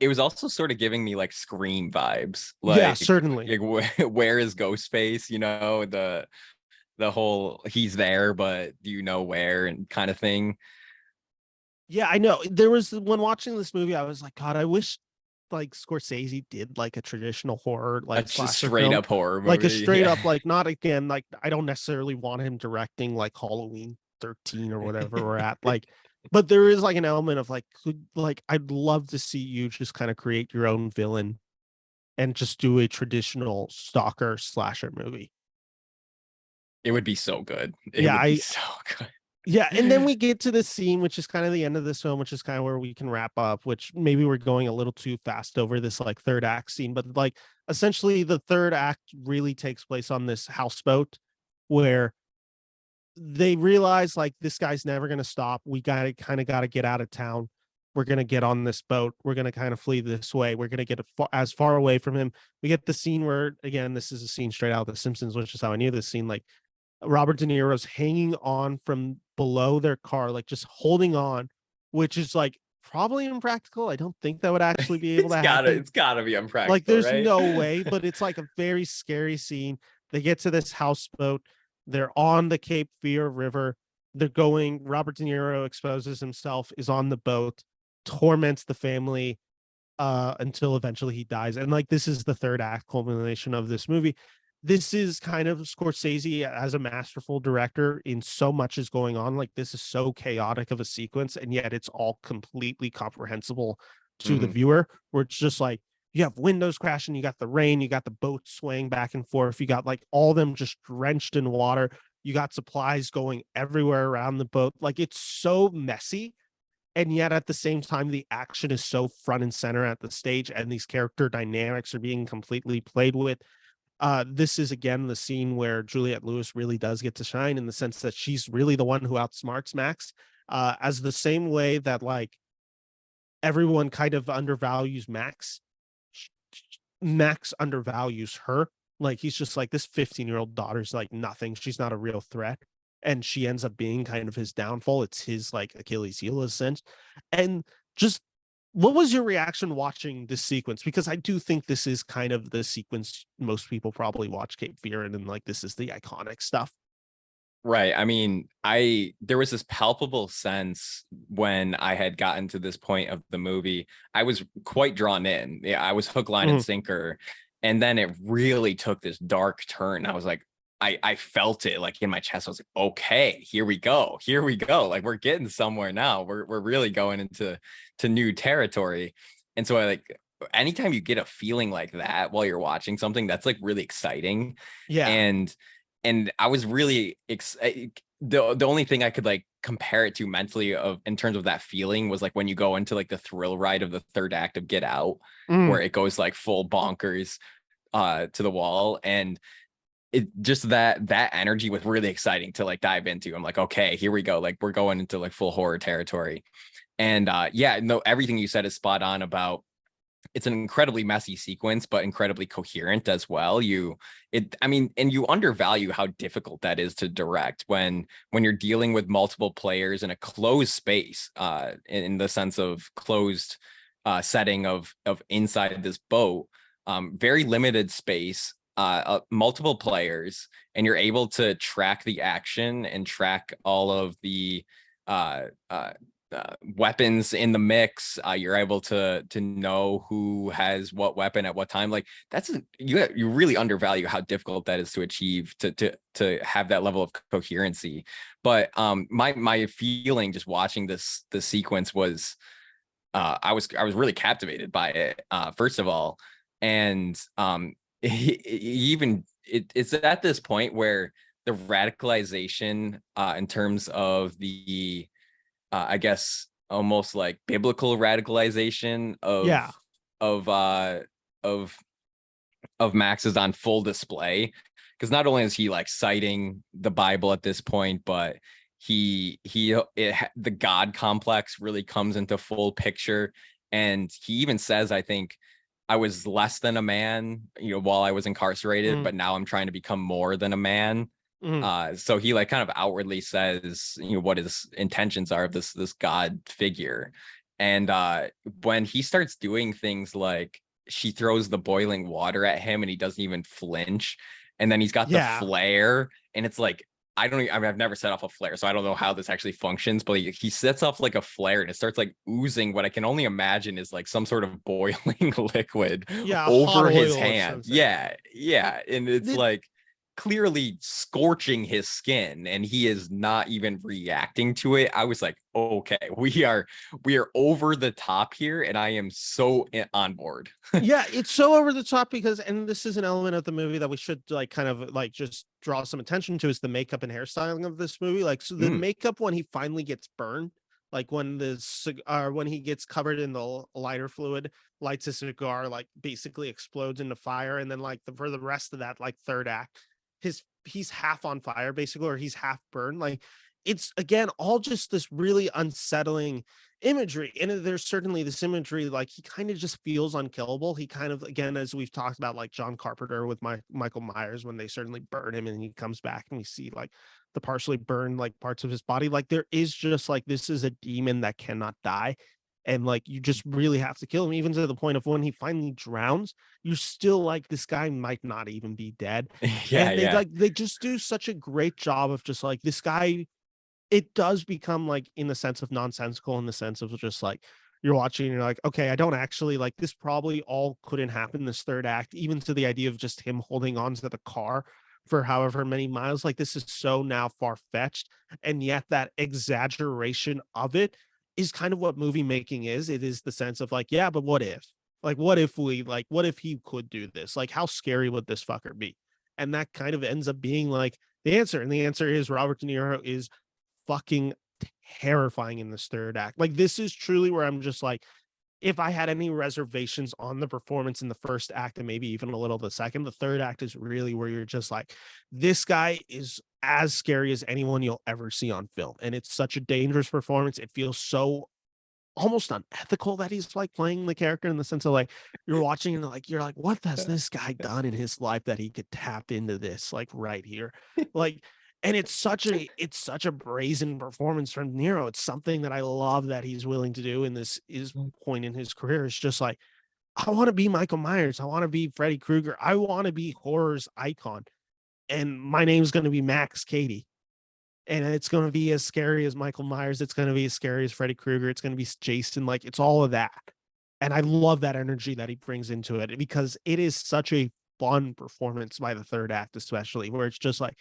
[SPEAKER 2] it was also sort of giving me like Scream vibes.
[SPEAKER 1] Yeah,
[SPEAKER 2] Like,
[SPEAKER 1] certainly.
[SPEAKER 2] where is Ghostface? You know, the whole he's there, but do you know where, and kind of thing.
[SPEAKER 1] Yeah, I know. There was, when watching this movie, I was like, God, I wish like Scorsese did like a traditional horror
[SPEAKER 2] A
[SPEAKER 1] like slasher
[SPEAKER 2] straight
[SPEAKER 1] film,
[SPEAKER 2] up horror
[SPEAKER 1] like a
[SPEAKER 2] movie.
[SPEAKER 1] straight
[SPEAKER 2] Yeah.
[SPEAKER 1] up like, not again, like, I don't necessarily want him directing like Halloween 13 or whatever we're at, like, but there is like an element of like, could like, I'd love to see you just kind of create your own villain and just do a traditional stalker slasher movie.
[SPEAKER 2] It would be so good. It
[SPEAKER 1] Yeah,
[SPEAKER 2] would be
[SPEAKER 1] I
[SPEAKER 2] so
[SPEAKER 1] Yeah, and then
[SPEAKER 2] good.
[SPEAKER 1] we get to this scene, which is kind of the end of this film, which is kind of where we can wrap up, which maybe we're going a little too fast over this like third act scene, but like, essentially the third act really takes place on this houseboat where they realize like this guy's never going to stop. We got to get out of town. We're going to get on this boat. We're going to kind of flee this way. We're going to get as far away from him. We get the scene where, again, this is a scene straight out of The Simpsons, which is how I knew this scene. Like Robert De Niro's hanging on from below their car, like just holding on, which is like probably impractical. I don't think that would actually be able to happen.
[SPEAKER 2] It's gotta be
[SPEAKER 1] Like
[SPEAKER 2] unpractical,
[SPEAKER 1] there's
[SPEAKER 2] right?
[SPEAKER 1] no way, but it's like a very scary scene. They get to this houseboat. They're on the Cape Fear River. They're going. Robert De Niro exposes himself, is on the boat, torments the family until eventually he dies. And like this is the third act culmination of this movie. This is kind of Scorsese as a masterful director in so much is going on. Like this is so chaotic of a sequence, and yet it's all completely comprehensible to the
[SPEAKER 2] Mhm.
[SPEAKER 1] viewer. Where it's just like you have windows crashing, you got the rain, you got the boat swaying back and forth, you got like all them just drenched in water, you got supplies going everywhere around the boat. Like it's so messy, and yet at the same time the action is so front and center at the stage, and these character dynamics are being completely played with. This is again the scene where Juliet Lewis really does get to shine in the sense that she's really the one who outsmarts Max. As the same way that like everyone kind of undervalues Max, Max undervalues her. Like he's just like this 15-year-old daughter's like nothing. She's not a real threat. And she ends up being kind of his downfall. It's his like Achilles heel in a sense. And just what was your reaction watching this sequence? Because I do think this is kind of the sequence most people probably watch Cape Fear, and then like this is the iconic stuff.
[SPEAKER 2] Right. I mean, there was this palpable sense when I had gotten to this point of the movie. I was quite drawn in. Yeah, I was hook, line, and
[SPEAKER 1] Mhm.
[SPEAKER 2] sinker. And then it really took this dark turn. I was like, I felt it like in my chest. I was like, okay, here we go. Here we go. Like we're getting somewhere now. We're really going into new territory. And so I like anytime you get a feeling like that while you're watching something, that's like really exciting.
[SPEAKER 1] Yeah.
[SPEAKER 2] And I was really the only thing I could like compare it to mentally of in terms of that feeling was like when you go into like the thrill ride of the third act of Get Out, where
[SPEAKER 1] Mm.
[SPEAKER 2] it goes like full bonkers to the wall. And it just that energy was really exciting to like dive into. I'm like, okay, here we go. Like we're going into like full horror territory. And yeah, no, everything you said is spot on about it's an incredibly messy sequence, but incredibly coherent as well. I mean, and you undervalue how difficult that is to direct when you're dealing with multiple players in a closed space, in the sense of closed setting of inside this boat, very limited space, multiple players, and you're able to track the action and track all of the uh, uh, weapons in the mix. You're able to know who has what weapon at what time. Like you really undervalue how difficult that is to achieve to have that level of coherency. But my feeling just watching this sequence was I was really captivated by it, first of all. And it's at this point where the radicalization in terms of the I guess almost like biblical radicalization
[SPEAKER 1] Yeah.
[SPEAKER 2] of uh of Max is on full display, because not only is he like citing the Bible at this point, but the God complex really comes into full picture. And he even says, I think, I was less than a man, while I was incarcerated,
[SPEAKER 1] Mm.
[SPEAKER 2] but now I'm trying to become more than a man.
[SPEAKER 1] Mm.
[SPEAKER 2] So he like kind of outwardly says, what his intentions are of this God figure. And when he starts doing things like she throws the boiling water at him and he doesn't even flinch, and then he's got the
[SPEAKER 1] Yeah.
[SPEAKER 2] flare, and it's like I mean, I've never set off a flare, so I don't know how this actually functions, but he sets off like a flare and it starts like oozing what I can only imagine is like some sort of boiling liquid
[SPEAKER 1] Yeah. Hot
[SPEAKER 2] over his
[SPEAKER 1] oil of
[SPEAKER 2] hand.
[SPEAKER 1] something.
[SPEAKER 2] Yeah. And it's
[SPEAKER 1] It,
[SPEAKER 2] like clearly scorching his skin and he is not even reacting to it. I was like, okay, we are over the top here, and I am so on board.
[SPEAKER 1] yeah, it's so over the top because, and this is an element of the movie that we should like kind of like just draw some attention to, is the makeup and hairstyling of this movie. Like, so the
[SPEAKER 2] Mm,
[SPEAKER 1] makeup when he finally gets burned, like when when he gets covered in the lighter fluid, lights a cigar, like basically explodes into fire, and then like for the rest of that like third act, his he's half on fire basically, or he's half burned. Like it's again all just this really unsettling imagery. And there's certainly this imagery, like he kind of just feels unkillable. He kind of, again, as we've talked about, like John Carpenter with Michael Myers, when they certainly burn him and he comes back and we see like the partially burned like parts of his body. Like there is just like, this is a demon that cannot die. And like you just really have to kill him, even to the point of when he finally drowns, you're still like, this guy might not even be dead.
[SPEAKER 2] Yeah,
[SPEAKER 1] And they
[SPEAKER 2] yeah.
[SPEAKER 1] like, they just do such a great job of just like, this guy, it does become like, in the sense of nonsensical, in the sense of just like, you're watching and you're like, okay, I don't actually like this, probably all couldn't happen this third act, even to the idea of just him holding on to the car for however many miles. Like this is so now far-fetched. And yet that exaggeration of it is kind of what movie making is. It is the sense of like, yeah, but what if? Like, what if we like, what if he could do this? Like, how scary would this fucker be? And that kind of ends up being like the answer. And the answer is Robert De Niro is fucking terrifying in this third act. Like this is truly where I'm just like, if I had any reservations on the performance in the first act and maybe even a little the second, the third act is really where you're just like, this guy is as scary as anyone you'll ever see on film. And it's such a dangerous performance. It feels so almost unethical that he's like playing the character, in the sense of like, you're watching and like, you're like, what has this guy done in his life that he could tap into this like right here? Like, and it's such a brazen performance from Nero. It's something that I love that he's willing to do in this is point in his career. It's just like, I want to be Michael Myers. I want to be Freddy Krueger. I want to be horror's icon. And my name's going to be Max Cady. And it's going to be as scary as Michael Myers. It's going to be as scary as Freddy Krueger. It's going to be Jason. Like it's all of that. And I love that energy that he brings into it, because it is such a fun performance by the third act, especially where it's just like,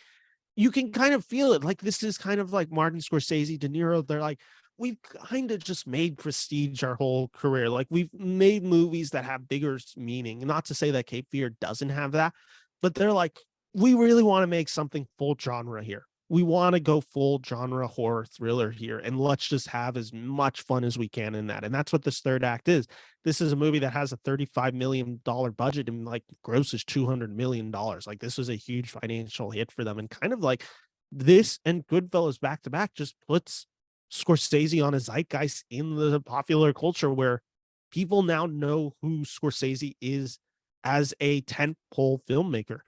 [SPEAKER 1] you can kind of feel it. Like this is kind of like Martin Scorsese, De Niro. They're like, we've kind of just made prestige our whole career. Like we've made movies that have bigger meaning. Not to say that Cape Fear doesn't have that, but they're like, we really want to make something full genre here. We want to go full genre horror thriller here, and let's just have as much fun as we can in that. And that's what this third act is. This is a movie that has a $35 million budget and like grosses $200 million. Like this was a huge financial hit for them. And kind of like this and Goodfellas back to back just puts Scorsese on a zeitgeist in the popular culture, where people now know who Scorsese is as a tentpole filmmaker.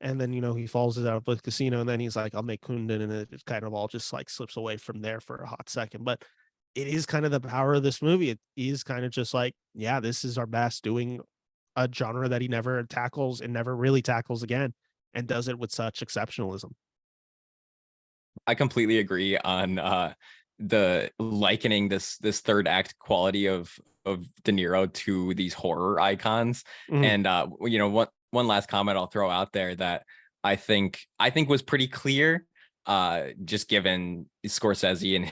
[SPEAKER 1] And then, he falls it out with Casino, and then he's like, I'll make Kundun, and it kind of all just like slips away from there for a hot second. But it is kind of the power of this movie. It is kind of just like, yeah, this is our best doing a genre that he never tackles and never really tackles again, and does it with such exceptionalism.
[SPEAKER 2] I completely agree on the likening this third act quality of De Niro to these horror icons.
[SPEAKER 1] Mhm.
[SPEAKER 2] And one last comment I'll throw out there that I think was pretty clear, just given Scorsese and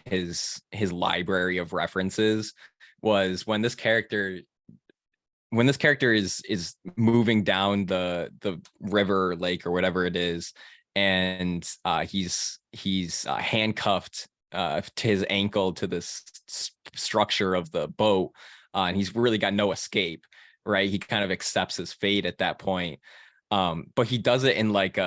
[SPEAKER 2] his library of references, was when this character is moving down the river, lake, or whatever it is, and he's handcuffed to his ankle to this structure of the boat, and he's really got no escape, right? He kind of accepts his fate at that point, but he does it in like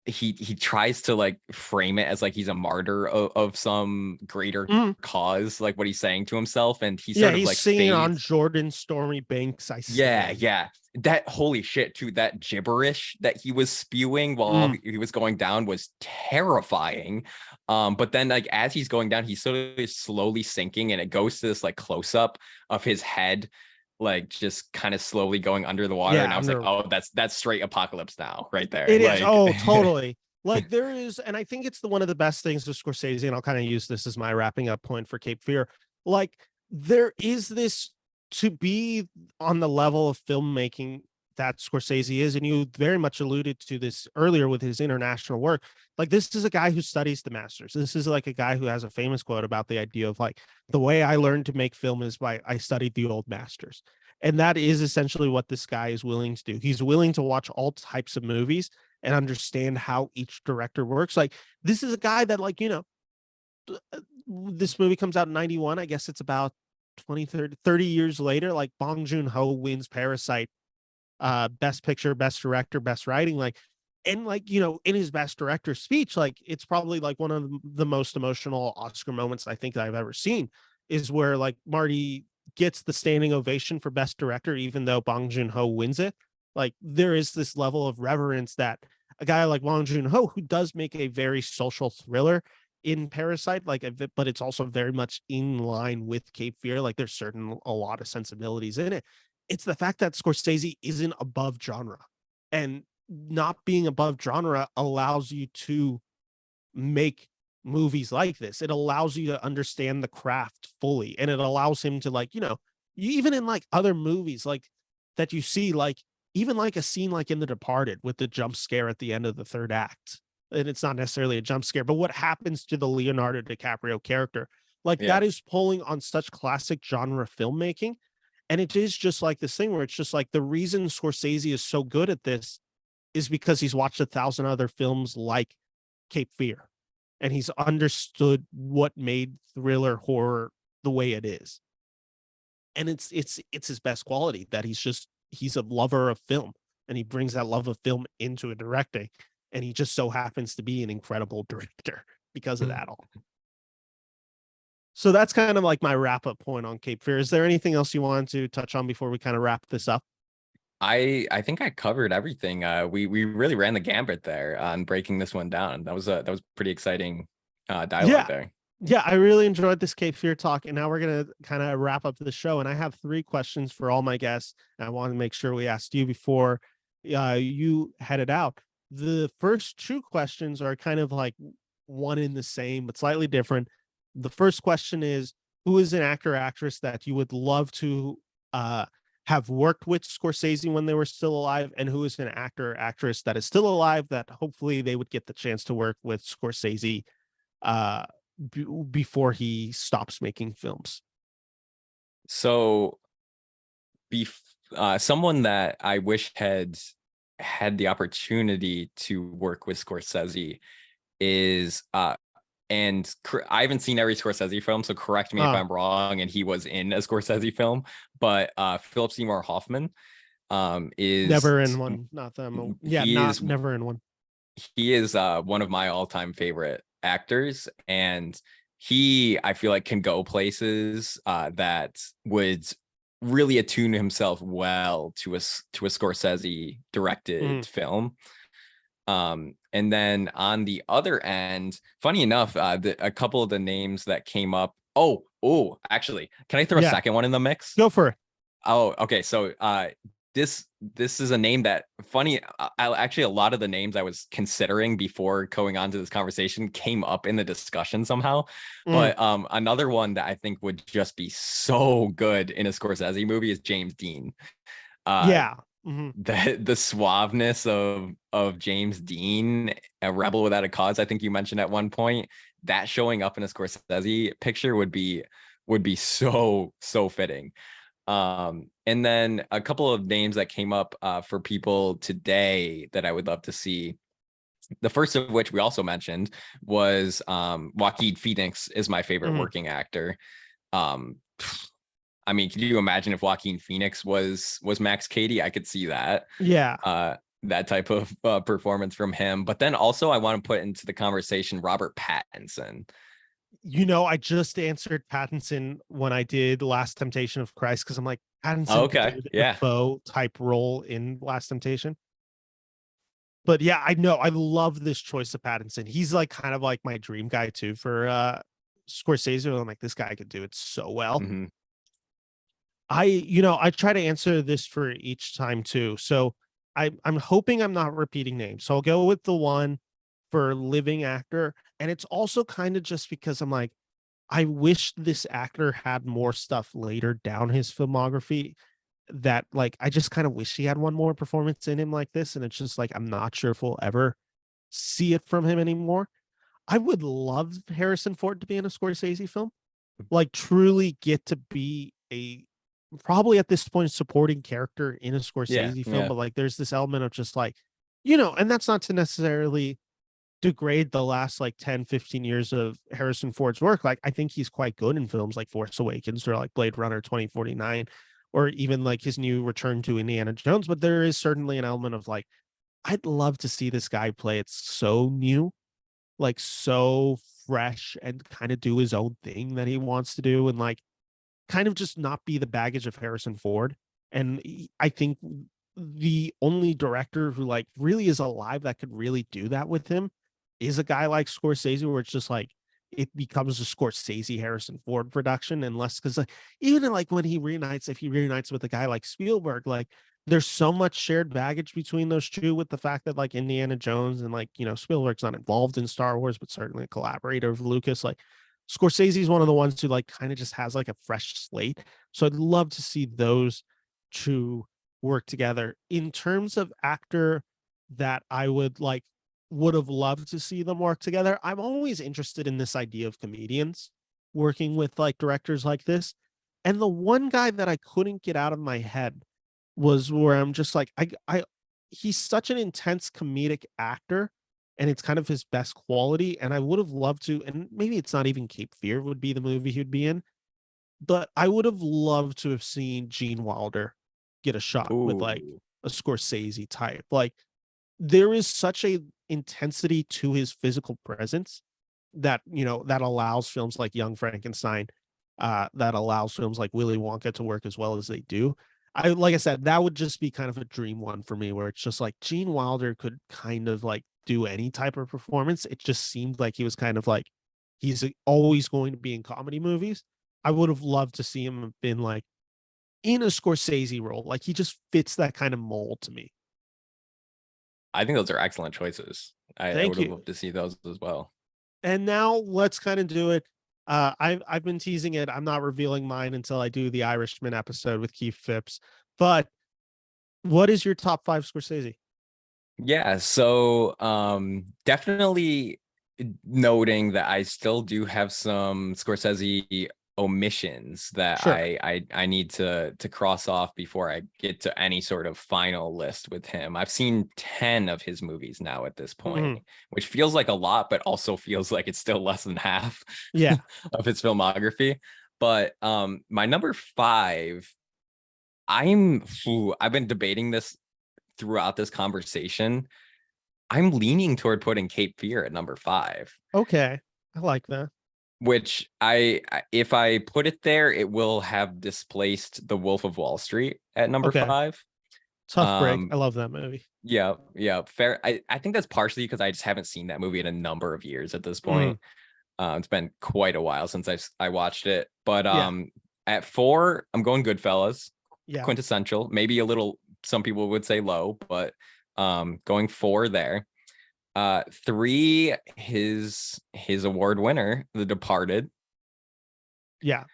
[SPEAKER 2] he tries to like frame it as like he's a martyr of some greater
[SPEAKER 1] Mhm.
[SPEAKER 2] cause, like what he's saying to himself, and he
[SPEAKER 1] Yeah,
[SPEAKER 2] sort of
[SPEAKER 1] he's
[SPEAKER 2] like
[SPEAKER 1] singing on
[SPEAKER 2] fades.
[SPEAKER 1] Jordan Stormy Banks, I
[SPEAKER 2] Yeah,
[SPEAKER 1] stand.
[SPEAKER 2] yeah. That holy shit too. That gibberish that he was spewing while
[SPEAKER 1] Mm.
[SPEAKER 2] he was going down was terrifying. But then like as he's going down, he's sort of slowly sinking, and it goes to this like close up of his head, like just kind of slowly going under the water. And
[SPEAKER 1] Yeah,
[SPEAKER 2] I was like,
[SPEAKER 1] under
[SPEAKER 2] oh, that's straight apocalypse now, right there.
[SPEAKER 1] it is.
[SPEAKER 2] Like
[SPEAKER 1] Oh, totally. Like there is, and I think it's the one of the best things with Scorsese, and I'll kind of use this as my wrapping up point for Cape Fear. Like there is this, to be on the level of filmmaking that Scorsese is, and you very much alluded to this earlier with his international work. Like this is a guy who studies the masters. This is like a guy who has a famous quote about the idea of like, the way I learned to make film is by I studied the old masters. And that is essentially what this guy is willing to do. He's willing to watch all types of movies and understand how each director works. Like this is a guy that like, this movie comes out in 91. I guess it's about 20, 30 years later. Like Bong Joon-ho wins Parasite, best picture, best director, best writing. Like And like, in his best director speech, like it's probably like one of the most emotional Oscar moments I think that I've ever seen, is where like Marty gets the standing ovation for best director, even though Bong Joon-ho wins it. Like there is this level of reverence that a guy like Bong Joon-ho, who does make a very social thriller in Parasite, like, but it's also very much in line with Cape Fear. Like there's a lot of sensibilities in it. It's the fact that Scorsese isn't above genre, and not being above genre allows you to make movies like this. It allows you to understand the craft fully, and it allows him to, like, even in like other movies like that you see, like even like a scene like in The Departed with the jump scare at the end of the third act. And it's not necessarily a jump scare, but what happens to the Leonardo DiCaprio character, like
[SPEAKER 2] Yeah.
[SPEAKER 1] that is pulling on such classic genre filmmaking. And it is just like this thing where it's just like the reason Scorsese is so good at this is because he's watched 1,000 other films like Cape Fear, and he's understood what made thriller horror the way it is. And it's his best quality, that he's a lover of film, and he brings that love of film into a directing, and he just so happens to be an incredible director because of that all. So that's kind of like my wrap up point on Cape Fear. Is there anything else you want to touch on before we kind of wrap this up?
[SPEAKER 2] I think I covered everything. We really ran the gambit there on breaking this one down. That was pretty exciting dialogue there.
[SPEAKER 1] Yeah, I really enjoyed this Cape Fear talk, and now we're gonna kind of wrap up the show. And I have 3 questions for all my guests. And I want to make sure we asked you before you headed out. The first 2 questions are kind of like one in the same, but slightly different. The first question is, who is an actor or actress that you would love to have worked with Scorsese when they were still alive, and who is an actor or actress that is still alive that hopefully they would get the chance to work with Scorsese uh before he stops making films?
[SPEAKER 2] So, someone that I wish had the opportunity to work with Scorsese is I haven't seen every Scorsese film, so correct me if I'm wrong, and he was in a Scorsese film, but Philip Seymour Hoffman is
[SPEAKER 1] Never in one, not them. Yeah, never in one.
[SPEAKER 2] He is one of my all-time favorite actors, and I feel like can go places that would really attune himself well to a Scorsese directed film. And then on the other end, funny enough, a couple of the names that came up. Actually, can I throw a second one in the mix?
[SPEAKER 1] Go for it.
[SPEAKER 2] Oh, okay. So this is a name that actually a lot of the names I was considering before going on to this conversation came up in the discussion somehow. But another one that I think would just be so good in a Scorsese movie is James Dean. The suaveness of James Dean, a Rebel Without a Cause, I think you mentioned at one point, that showing up in a Scorsese picture would be so fitting. And then a couple of names that came up for people today that I would love to see. The first of which we also mentioned was Joaquin Phoenix is my favorite working actor. I mean, can you imagine if Joaquin Phoenix was Max Cady? I could see that.
[SPEAKER 1] Yeah.
[SPEAKER 2] That type of performance from him. But then also I want to put into the conversation Robert Pattinson.
[SPEAKER 1] I just answered Pattinson when I did Last Temptation of Christ, because I'm like, Pattinson could do a faux type role in Last Temptation. But yeah, I know, I love this choice of Pattinson. He's like kind of like my dream guy too for Scorsese. I'm like, this guy could do it so well. I try to answer this for each time too. So I'm hoping I'm not repeating names. So I'll go with the one for living actor. And it's also kind of just because I'm like, I wish this actor had more stuff later down his filmography, that like I just kind of wish he had one more performance in him like this. And it's just like I'm not sure if we'll ever see it from him anymore. I would love Harrison Ford to be in a Scorsese film, like truly get to be probably at this point supporting character in a Scorsese film. But like there's this element of just like, and that's not to necessarily degrade the last like 10-15 years of Harrison Ford's work. Like I think he's quite good in films like Force Awakens or like Blade Runner 2049, or even like his new return to Indiana Jones. But there is certainly an element of like, I'd love to see this guy play it so new, like so fresh, and kind of do his own thing that he wants to do, and like kind of just not be the baggage of Harrison Ford. And I think the only director who like really is alive that could really do that with him is a guy like Scorsese, where it's just like it becomes a Scorsese Harrison Ford production, unless because like, even in, like when he reunites, if he reunites with a guy like Spielberg, like there's so much shared baggage between those two, with the fact that like Indiana Jones and like, Spielberg's not involved in Star Wars, but certainly a collaborator of Lucas. Like Scorsese is one of the ones who like kind of just has like a fresh slate. So I'd love to see those two work together. In terms of actor that I would have loved to see them work together, I'm always interested in this idea of comedians working with like directors like this. And the one guy that I couldn't get out of my head was where I'm just like, I he's such an intense comedic actor, and it's kind of his best quality. And I would have loved to, and maybe it's not even Cape Fear would be the movie he'd be in, but I would have loved to have seen Gene Wilder get a shot with like
[SPEAKER 2] Ooh.
[SPEAKER 1] a Scorsese type. Like there is such a intensity to his physical presence that that allows films like Young Frankenstein, that allows films like Willy Wonka to work as well as they do. Like I said, that would just be kind of a dream one for me, where it's just like Gene Wilder could kind of like do any type of performance. It just seemed like he was kind of like he's always going to be in comedy movies. I would have loved to see him have been like in a Scorsese role. Like he just fits that kind of mold to me.
[SPEAKER 2] I think those are excellent choices. I would
[SPEAKER 1] Thank
[SPEAKER 2] have
[SPEAKER 1] you.
[SPEAKER 2] loved to see those as well.
[SPEAKER 1] And now let's kind of do it. I've been teasing it. I'm not revealing mine until I do the Irishman episode with Keith Phipps. But what is your top five Scorsese?
[SPEAKER 2] Yeah, so definitely noting that I still do have some Scorsese omissions that
[SPEAKER 1] Sure.
[SPEAKER 2] I need to cross off before I get to any sort of final list with him. I've seen 10 of his movies now at this point,
[SPEAKER 1] Mhm.
[SPEAKER 2] which feels like a lot, but also feels like it's still less than half
[SPEAKER 1] Yeah.
[SPEAKER 2] of his filmography. But my number five, I've been debating this throughout this conversation. I'm leaning toward putting Cape Fear at number five,
[SPEAKER 1] Okay. I like that.
[SPEAKER 2] which if I put it there, it will have displaced The Wolf of Wall Street at number
[SPEAKER 1] Okay.
[SPEAKER 2] five.
[SPEAKER 1] Tough break. I
[SPEAKER 2] Um,
[SPEAKER 1] love that movie.
[SPEAKER 2] yeah, yeah, fair. I think that's partially because I just haven't seen that movie in a number of years at this
[SPEAKER 1] Mm.
[SPEAKER 2] point. It's been quite a while since I watched it. But
[SPEAKER 1] Yeah.
[SPEAKER 2] at four, I'm going Goodfellas,
[SPEAKER 1] Yeah.
[SPEAKER 2] quintessential. Maybe a little. Some people would say low, but going four there. Three, his award winner, The Departed.
[SPEAKER 1] Yeah.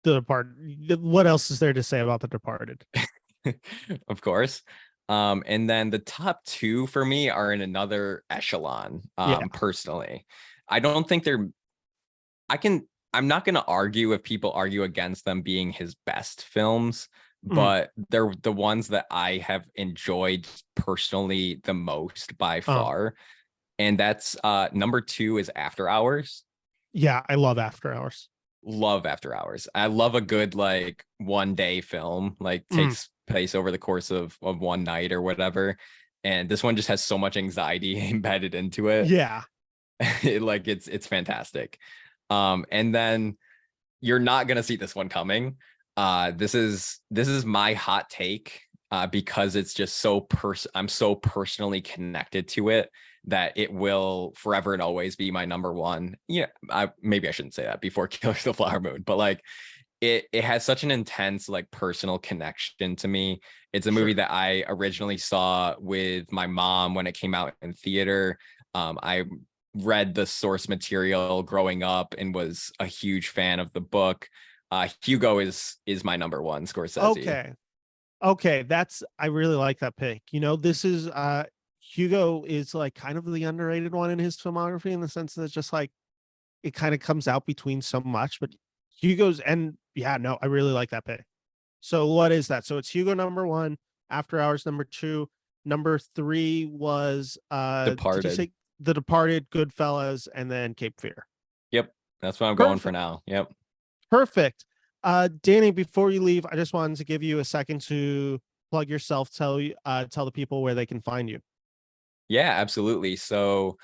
[SPEAKER 1] The Departed. What else is there to say about The Departed?
[SPEAKER 2] Of course. And then the top two for me are in another echelon.
[SPEAKER 1] Yeah.
[SPEAKER 2] Personally, I don't think they're. I'm not going to argue if people argue against them being his best films,
[SPEAKER 1] Mm.
[SPEAKER 2] but they're the ones that I have enjoyed personally the most by
[SPEAKER 1] Uh,
[SPEAKER 2] far. And that's number two is After Hours.
[SPEAKER 1] yeah. I love After Hours.
[SPEAKER 2] Love After Hours. I love a good like one day film, like
[SPEAKER 1] Mm.
[SPEAKER 2] takes place over the course of one night or whatever. And this one just has so much anxiety embedded into it.
[SPEAKER 1] Yeah.
[SPEAKER 2] It's fantastic. And then you're not gonna see this one coming. This is my hot take, because it's just I'm so personally connected to it that it will forever and always be my number one. Yeah, maybe I shouldn't say that before Killers of the Flower Moon, but like it has such an intense like personal connection to me. It's a movie
[SPEAKER 1] Sure.
[SPEAKER 2] that I originally saw with my mom when it came out in theater. I read the source material growing up and was a huge fan of the book. Hugo is my number one Scorsese.
[SPEAKER 1] Okay. Okay. I really like that pick. This is Hugo is like kind of the underrated one in his filmography, in the sense that it's just like it kind of comes out between so much, but Hugo's, and yeah, no, I really like that pick. So what is that? So it's Hugo number one, After Hours number two, number three was did you
[SPEAKER 2] Departed.
[SPEAKER 1] say The Departed, Goodfellas, and then Cape Fear?
[SPEAKER 2] Yep, that's what I'm going for
[SPEAKER 1] Perfect.
[SPEAKER 2] now. Yep.
[SPEAKER 1] Perfect. Danny, before you leave, I just wanted to give you a second to plug yourself, tell the people where they can find you.
[SPEAKER 2] Yeah, absolutely. So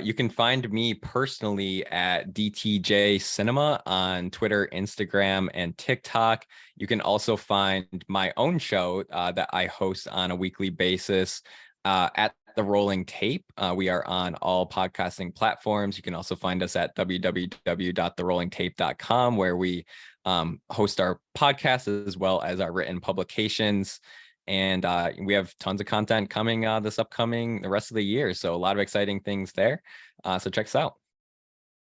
[SPEAKER 2] you can find me personally at DTJ Cinema on Twitter, Instagram, and TikTok. You can also find my own show that I host on a weekly basis at The Rolling Tape. We are on all podcasting platforms. You can also find us at www.therollingtape.com, where we host our podcast as well as our written publications. And we have tons of content coming the rest of the year. So a lot of exciting things there. So check us out.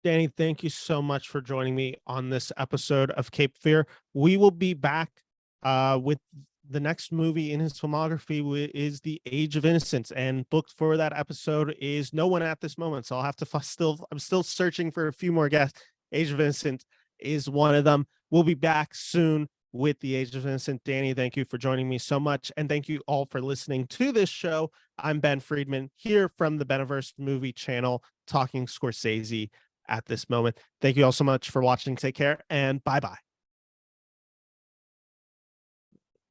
[SPEAKER 1] Danny, thank you so much for joining me on this episode of Cape Fear. We will be back with the next movie in his filmography is The Age of Innocence, and booked for that episode is no one at this moment. So I'll have to I'm still searching for a few more guests. Age of Innocence is one of them. We'll be back soon with The Age of Innocence. Danny, thank you for joining me so much. And thank you all for listening to this show. I'm Ben Friedman here from the Beneverse Movie Channel, talking Scorsese at this moment. Thank you all so much for watching. Take care and bye-bye.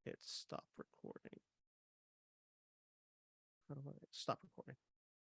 [SPEAKER 1] Hit stop recording. How do I stop recording?